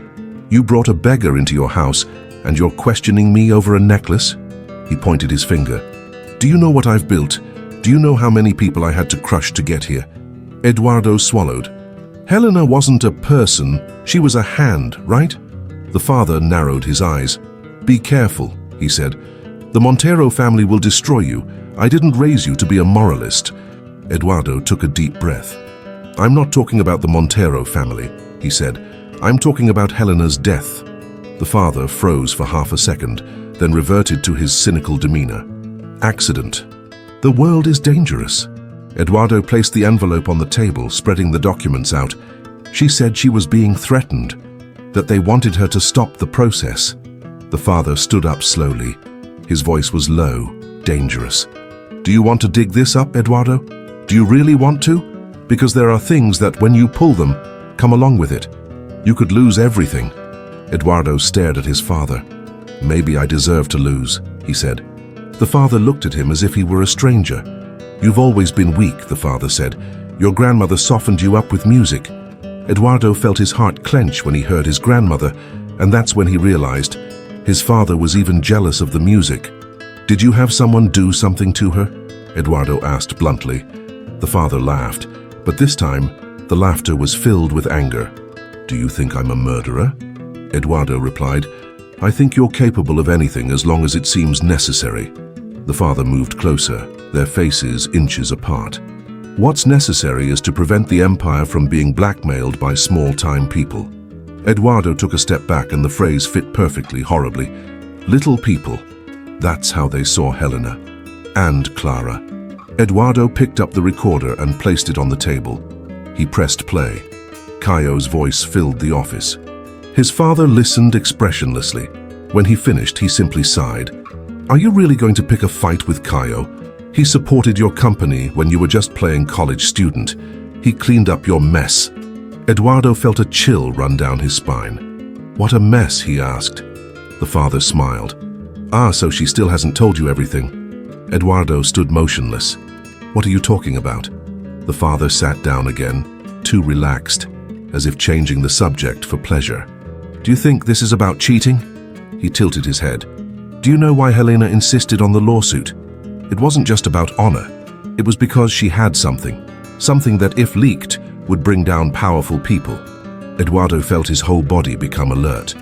A: "You brought a beggar into your house, and you're questioning me over a necklace?" He pointed his finger. "Do you know what I've built? Do you know how many people I had to crush to get here?" Eduardo swallowed. "Helena wasn't a person, she was a hand, right?" The father narrowed his eyes. "Be careful," he said. "The Montero family will destroy you. I didn't raise you to be a moralist." Eduardo took a deep breath. "I'm not talking about the Montero family," he said. "I'm talking about Helena's death." The father froze for half a second, then reverted to his cynical demeanor. "Accident." The world is dangerous. Eduardo placed the envelope on the table, spreading the documents out. She said she was being threatened, that they wanted her to stop the process. The father stood up slowly. His voice was low, dangerous. Do you want to dig this up, Eduardo? Do you really want to? Because there are things that, when you pull them, come along with it. You could lose everything. Eduardo stared at his father. Maybe I deserve to lose, he said. The father looked at him as if he were a stranger. You've always been weak, the father said. Your grandmother softened you up with music. Eduardo felt his heart clench when he heard his grandmother, and that's when he realized his father was even jealous of the music. Did you have someone do something to her? Eduardo asked bluntly. The father laughed, but this time the laughter was filled with anger. Do you think I'm a murderer? Eduardo replied, I think you're capable of anything as long as it seems necessary. The father moved closer, their faces inches apart. What's necessary is to prevent the empire from being blackmailed by small-time people. Eduardo took a step back and the phrase fit perfectly, horribly. Little people. That's how they saw Helena. And Clara. Eduardo picked up the recorder and placed it on the table. He pressed play. Caio's voice filled the office. His father listened expressionlessly. When he finished, he simply sighed. Are you really going to pick a fight with Caio? He supported your company when you were just playing college student. He cleaned up your mess. Eduardo felt a chill run down his spine. What a mess, he asked. The father smiled. Ah, so she still hasn't told you everything. Eduardo stood motionless. What are you talking about? The father sat down again, too relaxed, as if changing the subject for pleasure. Do you think this is about cheating? He tilted his head. Do you know why Helena insisted on the lawsuit? It wasn't just about honor. It was because she had something that if leaked would bring down powerful people. Eduardo felt his whole body become alert.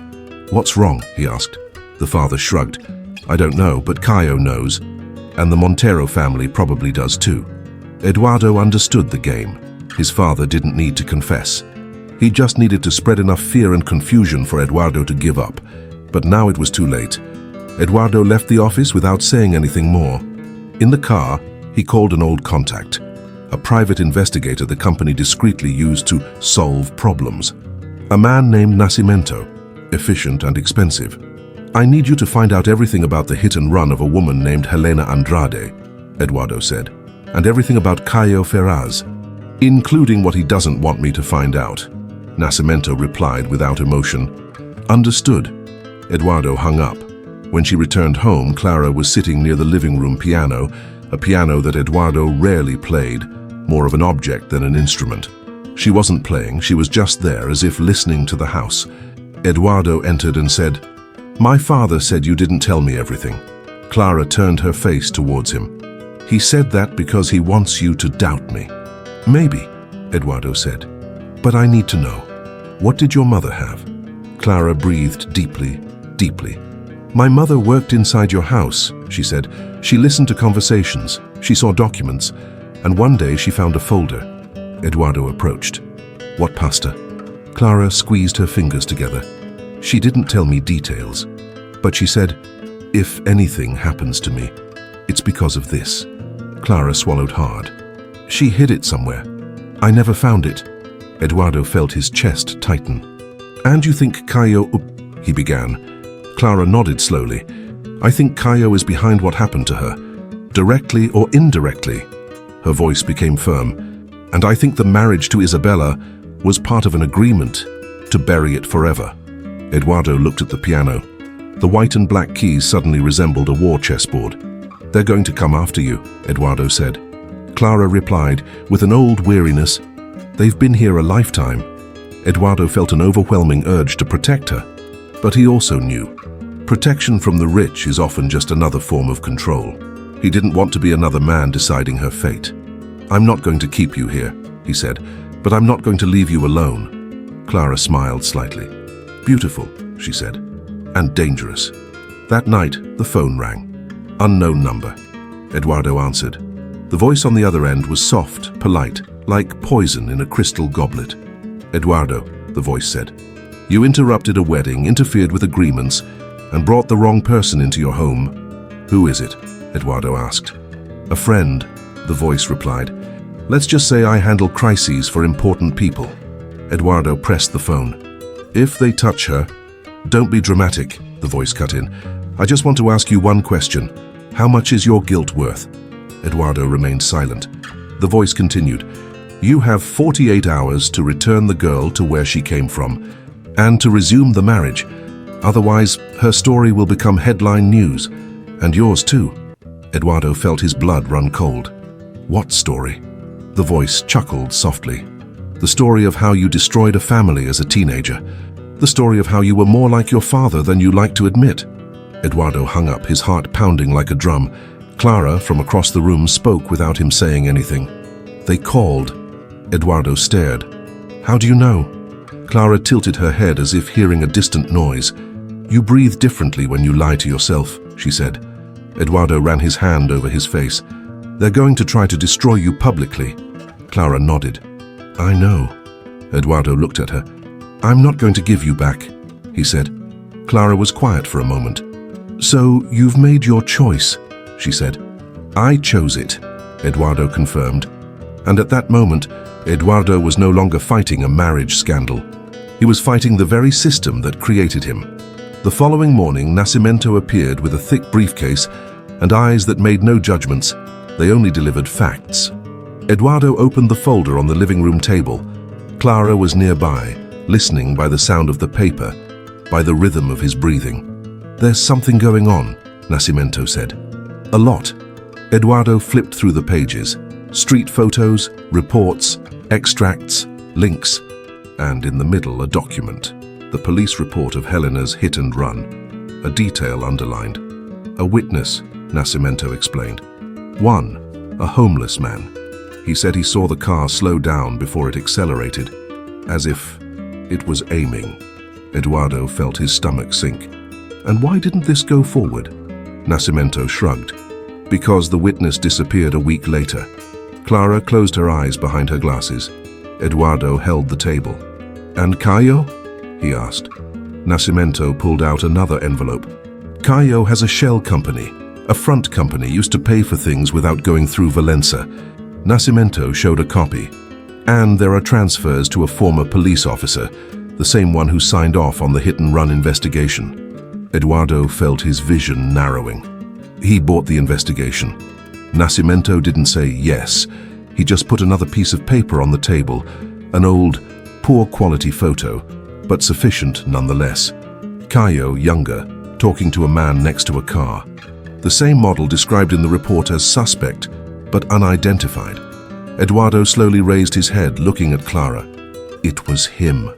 A: What's wrong? He asked. The father shrugged. I don't know, but Caio knows. And the Montero family probably does too. Eduardo understood the game. His father didn't need to confess. He just needed to spread enough fear and confusion for Eduardo to give up. But now it was too late. Eduardo left the office without saying anything more. In the car, he called an old contact, a private investigator the company discreetly used to solve problems. A man named Nascimento, efficient and expensive. I need you to find out everything about the hit and run of a woman named Helena Andrade, Eduardo said, and everything about Caio Ferraz, including what he doesn't want me to find out. Nascimento replied without emotion. Understood. Eduardo hung up. When she returned home, Clara was sitting near the living room piano, a piano that Eduardo rarely played, more of an object than an instrument. She wasn't playing, she was just there as if listening to the house. Eduardo entered and said, My father said you didn't tell me everything. Clara turned her face towards him. He said that because he wants you to doubt me. Maybe, Eduardo said, but I need to know. What did your mother have? Clara breathed deeply, deeply. My mother worked inside your house, she said. She listened to conversations, she saw documents, and one day she found a folder. Eduardo approached. What pasta? Clara squeezed her fingers together. She didn't tell me details, but she said, if anything happens to me, it's because of this. Clara swallowed hard. She hid it somewhere. I never found it. Eduardo felt his chest tighten. And you think Caio... he began. Clara nodded slowly. I think Caio is behind what happened to her, directly or indirectly. Her voice became firm. And I think the marriage to Isabella was part of an agreement to bury it forever. Eduardo looked at the piano. The white and black keys suddenly resembled a war chessboard. They're going to come after you, Eduardo said. Clara replied with an old weariness. They've been here a lifetime. Eduardo felt an overwhelming urge to protect her, but he also knew. Protection from the rich is often just another form of control. He didn't want to be another man deciding her fate. I'm not going to keep you here, he said, but I'm not going to leave you alone. Clara smiled slightly. Beautiful, she said, and dangerous. That night, the phone rang. Unknown number. Eduardo answered. The voice on the other end was soft, polite, like poison in a crystal goblet. Eduardo, the voice said, you interrupted a wedding, interfered with agreements, and brought the wrong person into your home. Who is it? Eduardo asked. A friend, the voice replied. Let's just say I handle crises for important people. Eduardo pressed the phone. If they touch her, don't be dramatic, the voice cut in. I just want to ask you one question. How much is your guilt worth? Eduardo remained silent. The voice continued. You have 48 hours to return the girl to where she came from and to resume the marriage. Otherwise, her story will become headline news, and yours too. Eduardo felt his blood run cold. What story? The voice chuckled softly. The story of how you destroyed a family as a teenager. The story of how you were more like your father than you like to admit. Eduardo hung up, his heart pounding like a drum. Clara, from across the room, spoke without him saying anything. They called. Eduardo stared. How do you know? Clara tilted her head as if hearing a distant noise. You breathe differently when you lie to yourself, she said. Eduardo ran his hand over his face. They're going to try to destroy you publicly. Clara nodded. I know. Eduardo looked at her. I'm not going to give you back, he said. Clara was quiet for a moment. So you've made your choice, she said. I chose it, Eduardo confirmed. And at that moment, Eduardo was no longer fighting a marriage scandal. He was fighting the very system that created him. The following morning, Nascimento appeared with a thick briefcase and eyes that made no judgments. They only delivered facts. Eduardo opened the folder on the living room table. Clara was nearby, listening by the sound of the paper, by the rhythm of his breathing. There's something going on, Nascimento said. A lot. Eduardo flipped through the pages. Street photos, reports, extracts, links, and in the middle a document. The police report of Helena's hit and run. A detail underlined. A witness, Nascimento explained. One, a homeless man. He said he saw the car slow down before it accelerated, as if it was aiming. Eduardo felt his stomach sink. And why didn't this go forward? Nascimento shrugged. Because the witness disappeared a week later. Clara closed her eyes behind her glasses. Eduardo held the table. And Caio? He asked. Nascimento pulled out another envelope. Caio has a shell company. A front company used to pay for things without going through Valença. Nascimento showed a copy. And there are transfers to a former police officer, the same one who signed off on the hit-and-run investigation. Eduardo felt his vision narrowing. He bought the investigation. Nascimento didn't say yes. He just put another piece of paper on the table, an old, poor-quality photo, but sufficient nonetheless. Caio, younger, talking to a man next to a car. The same model described in the report as suspect, but unidentified. Eduardo slowly raised his head, looking at Clara. It was him,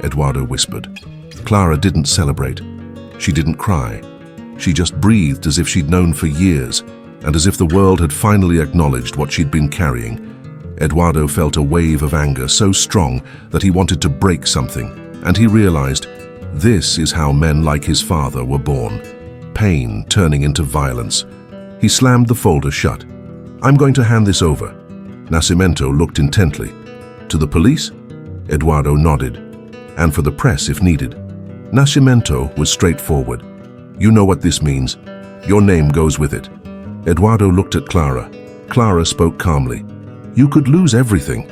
A: Eduardo whispered. Clara didn't celebrate. She didn't cry. She just breathed as if she'd known for years, and as if the world had finally acknowledged what she'd been carrying. Eduardo felt a wave of anger so strong that he wanted to break something, and he realized this is how men like his father were born. Pain turning into violence. He slammed the folder shut. I'm going to hand this over. Nascimento looked intently. To the police? Eduardo nodded. And for the press if needed. Nascimento was straightforward. You know what this means. Your name goes with it. Eduardo looked at Clara. Clara spoke calmly. You could lose everything.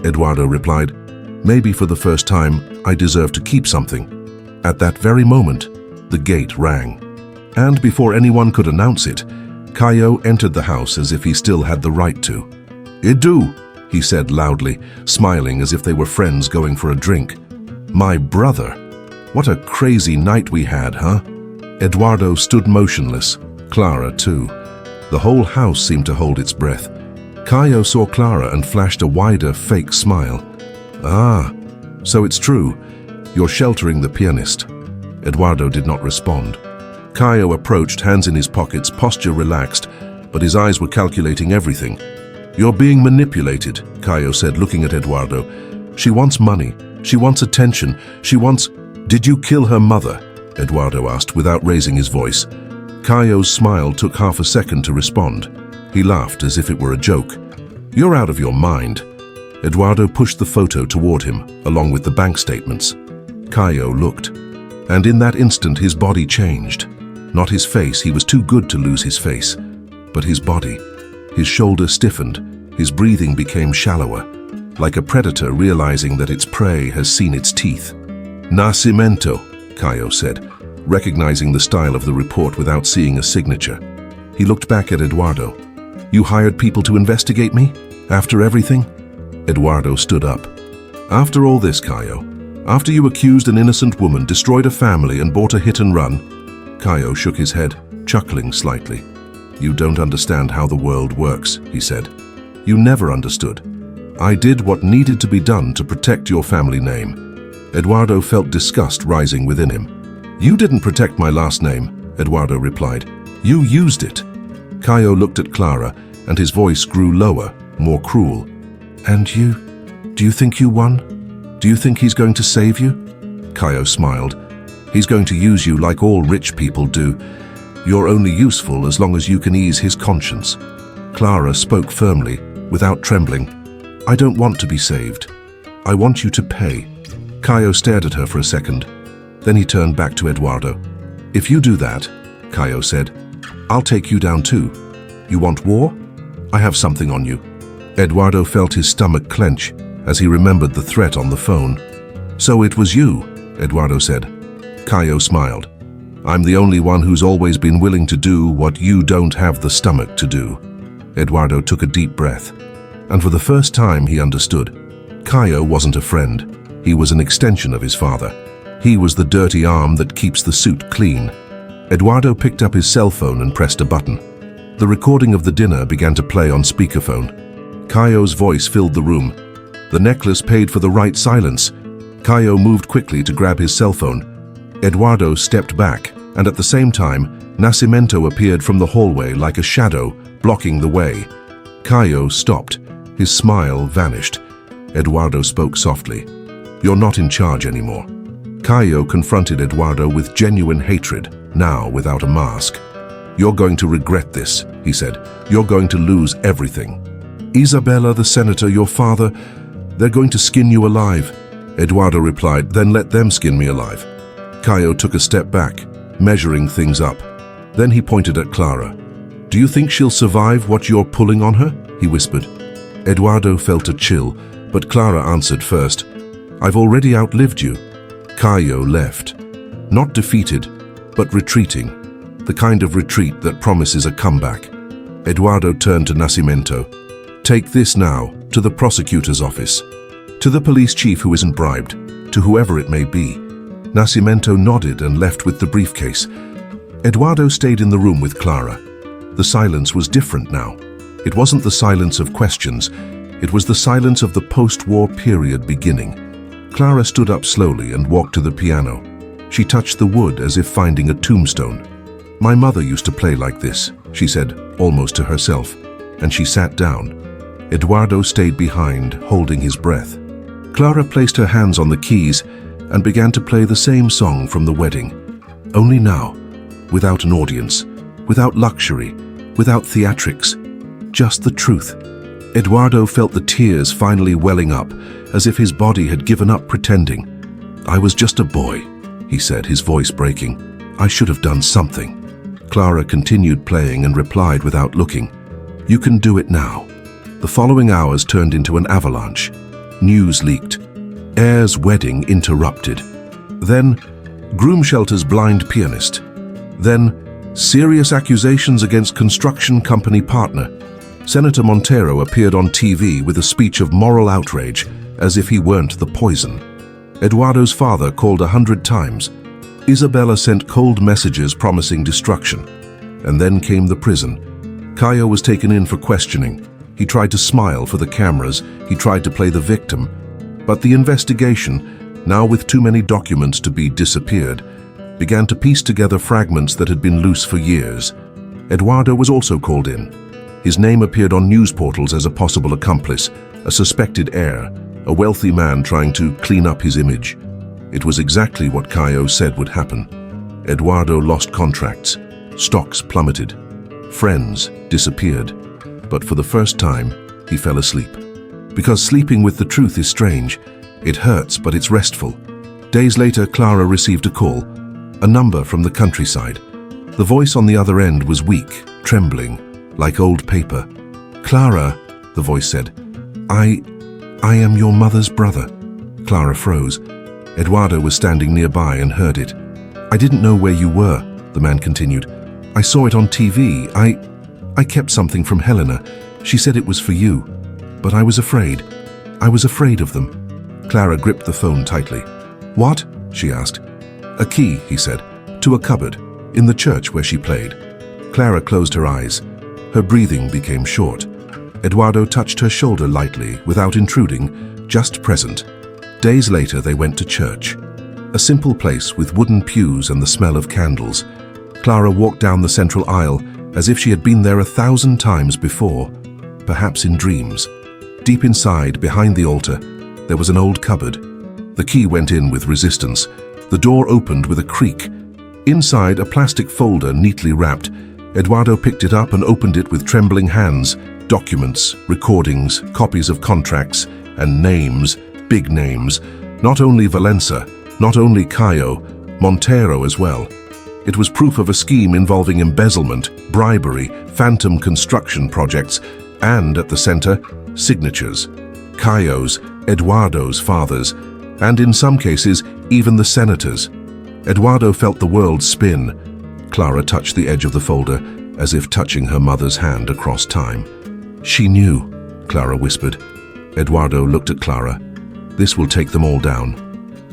A: Eduardo replied. Maybe for the first time, I deserve to keep something. At that very moment, the gate rang. And before anyone could announce it, Caio entered the house as if he still had the right to. Edu, he said loudly, smiling as if they were friends going for a drink. My brother. What a crazy night we had, huh? Eduardo stood motionless. Clara, too. The whole house seemed to hold its breath. Caio saw Clara and flashed a wider, fake smile. Ah, so it's true. You're sheltering the pianist. Eduardo did not respond. Caio approached, hands in his pockets, posture relaxed, but his eyes were calculating everything. You're being manipulated, Caio said, looking at Eduardo. She wants money. She wants attention. She wants... Did you kill her mother? Eduardo asked, without raising his voice. Caio's smile took half a second to respond. He laughed as if it were a joke. You're out of your mind. Eduardo pushed the photo toward him, along with the bank statements. Caio looked. And in that instant, his body changed. Not his face, he was too good to lose his face, but his body. His shoulder stiffened, his breathing became shallower, like a predator realizing that its prey has seen its teeth. Nascimento, Caio said, recognizing the style of the report without seeing a signature. He looked back at Eduardo. You hired people to investigate me? After everything? Eduardo stood up. After all this, Caio, after you accused an innocent woman, destroyed a family and bought a hit and run? Caio shook his head, chuckling slightly. You don't understand how the world works, he said. You never understood. I did what needed to be done to protect your family name. Eduardo felt disgust rising within him. You didn't protect my last name, Eduardo replied. You used it. Caio looked at Clara, and his voice grew lower, more cruel. And you? Do you think you won? Do you think he's going to save you? Caio smiled. He's going to use you like all rich people do. You're only useful as long as you can ease his conscience. Clara spoke firmly, without trembling. I don't want to be saved. I want you to pay. Caio stared at her for a second. Then he turned back to Eduardo. If you do that, Caio said, I'll take you down too. You want war? I have something on you. Eduardo felt his stomach clench as he remembered the threat on the phone. So it was you, Eduardo said. Caio smiled. I'm the only one who's always been willing to do what you don't have the stomach to do. Eduardo took a deep breath, and for the first time he understood. Caio wasn't a friend. He was an extension of his father. He was the dirty arm that keeps the suit clean. Eduardo picked up his cell phone and pressed a button. The recording of the dinner began to play on speakerphone. Caio's voice filled the room. The necklace paid for the right silence. Caio moved quickly to grab his cell phone. Eduardo stepped back, and at the same time, Nascimento appeared from the hallway like a shadow, blocking the way. Caio stopped. His smile vanished. Eduardo spoke softly. You're not in charge anymore. Caio confronted Eduardo with genuine hatred, now without a mask. You're going to regret this, he said. You're going to lose everything. Isabella, the senator, your father, they're going to skin you alive. Eduardo replied, then let them skin me alive. Caio took a step back, measuring things up. Then he pointed at Clara. Do you think she'll survive what you're pulling on her? He whispered. Eduardo felt a chill, but Clara answered first. I've already outlived you. Caio left. Not defeated, but retreating. The kind of retreat that promises a comeback. Eduardo turned to Nascimento. Take this now, to the prosecutor's office. To the police chief who isn't bribed, to whoever it may be. Nascimento nodded and left with the briefcase. Eduardo stayed in the room with Clara. The silence was different now. It wasn't the silence of questions. It was the silence of the post-war period beginning. Clara stood up slowly and walked to the piano. She touched the wood as if finding a tombstone. My mother used to play like this, she said, almost to herself, and she sat down. Eduardo stayed behind, holding his breath. Clara placed her hands on the keys and began to play the same song from the wedding. Only now, without an audience, without luxury, without theatrics, just the truth. Eduardo felt the tears finally welling up, as if his body had given up pretending. I was just a boy, he said, his voice breaking. I should have done something. Clara continued playing and replied without looking. You can do it now. The following hours turned into an avalanche. News leaked. Heir's wedding interrupted. Then, Groom shelters blind pianist. Then, serious accusations against construction company partner. Senator Montero appeared on TV with a speech of moral outrage, as if he weren't the poison. Eduardo's father called 100 times. Isabella sent cold messages promising destruction. And then came the prison. Caio was taken in for questioning. He tried to smile for the cameras. He tried to play the victim. But the investigation, now with too many documents to be disappeared, began to piece together fragments that had been loose for years. Eduardo was also called in. His name appeared on news portals as a possible accomplice, a suspected heir, a wealthy man trying to clean up his image. It was exactly what Caio said would happen. Eduardo lost contracts, stocks plummeted, friends disappeared. But for the first time, he fell asleep. Because sleeping with the truth is strange. It hurts, but it's restful. Days later, Clara received a call, a number from the countryside. The voice on the other end was weak, trembling, like old paper. "Clara," the voice said, I am your mother's brother." Clara froze. Eduardo was standing nearby and heard it. "I didn't know where you were," the man continued. "I saw it on TV. I kept something from Helena. She said it was for you. But I was afraid. I was afraid of them." Clara gripped the phone tightly. "What?" she asked. "A key," he said, "to a cupboard, in the church where she played." Clara closed her eyes. Her breathing became short. Eduardo touched her shoulder lightly, without intruding, just present. Days later, they went to church. A simple place with wooden pews and the smell of candles. Clara walked down the central aisle as if she had been there 1,000 times before, perhaps in dreams. Deep inside, behind the altar, there was an old cupboard. The key went in with resistance. The door opened with a creak. Inside, a plastic folder neatly wrapped. Eduardo picked it up and opened it with trembling hands. Documents, recordings, copies of contracts, and names, big names. Not only Valença, not only Caio, Montero as well. It was proof of a scheme involving embezzlement, bribery, phantom construction projects, and at the center, signatures. Caio's, Eduardo's father's, and in some cases, even the senator's. Eduardo felt the world spin. Clara touched the edge of the folder, as if touching her mother's hand across time. "She knew," Clara whispered. Eduardo looked at Clara. "This will take them all down."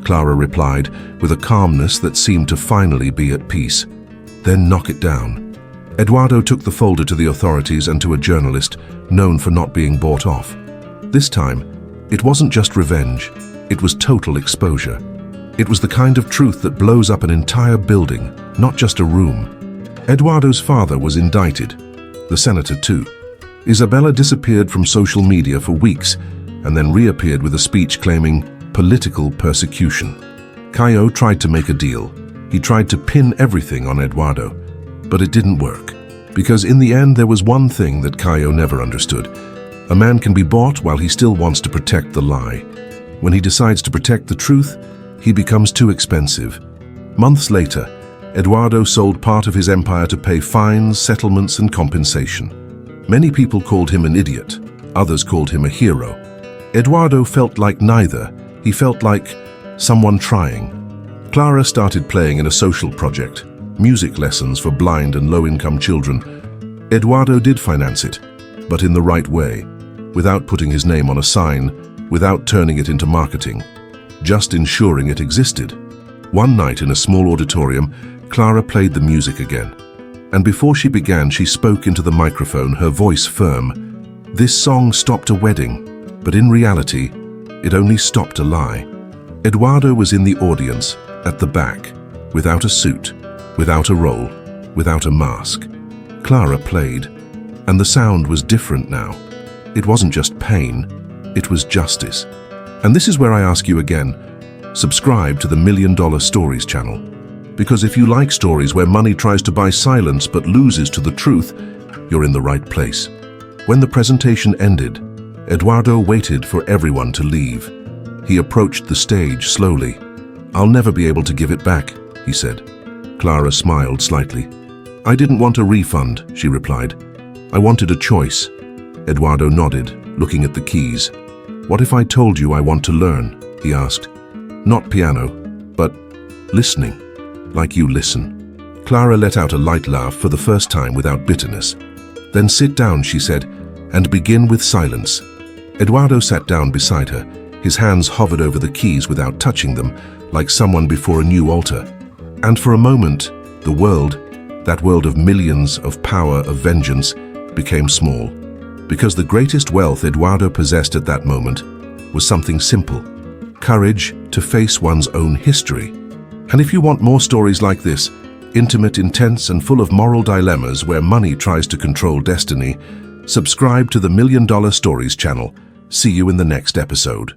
A: Clara replied, with a calmness that seemed to finally be at peace. "Then knock it down." Eduardo took the folder to the authorities and to a journalist, known for not being bought off. This time, it wasn't just revenge, it was total exposure. It was the kind of truth that blows up an entire building, not just a room. Eduardo's father was indicted, the senator too. Isabella disappeared from social media for weeks and then reappeared with a speech claiming political persecution. Caio tried to make a deal. He tried to pin everything on Eduardo, but it didn't work. Because in the end, there was one thing that Caio never understood. A man can be bought while he still wants to protect the lie. When he decides to protect the truth, he becomes too expensive. Months later, Eduardo sold part of his empire to pay fines, settlements, and compensation. Many people called him an idiot. Others called him a hero. Eduardo felt like neither. He felt like someone trying. Clara started playing in a social project, music lessons for blind and low-income children. Eduardo did finance it, but in the right way, without putting his name on a sign, without turning it into marketing, just ensuring it existed. One night in a small auditorium, Clara played the music again. And before she began, she spoke into the microphone, her voice firm. This song stopped a wedding, but in reality, it only stopped a lie. Eduardo was in the audience, at the back, without a suit, without a role, without a mask. Clara played, and the sound was different now. It wasn't just pain, it was justice. And this is where I ask you again, subscribe to the $1 Million Stories channel. Because if you like stories where money tries to buy silence but loses to the truth, you're in the right place. When the presentation ended, Eduardo waited for everyone to leave. He approached the stage slowly. "I'll never be able to give it back," he said. Clara smiled slightly. "I didn't want a refund," she replied. "I wanted a choice." Eduardo nodded, looking at the keys. "What if I told you I want to learn?" he asked. "Not piano, but listening, like you listen." Clara let out a light laugh for the first time without bitterness. "Then sit down," she said, "and begin with silence." Eduardo sat down beside her. His hands hovered over the keys without touching them, like someone before a new altar. And for a moment, the world, that world of millions, of power, of vengeance, became small. Because the greatest wealth Eduardo possessed at that moment was something simple: courage to face one's own history. And if you want more stories like this, intimate, intense, and full of moral dilemmas where money tries to control destiny, subscribe to the $1 Million Stories channel. See you in the next episode.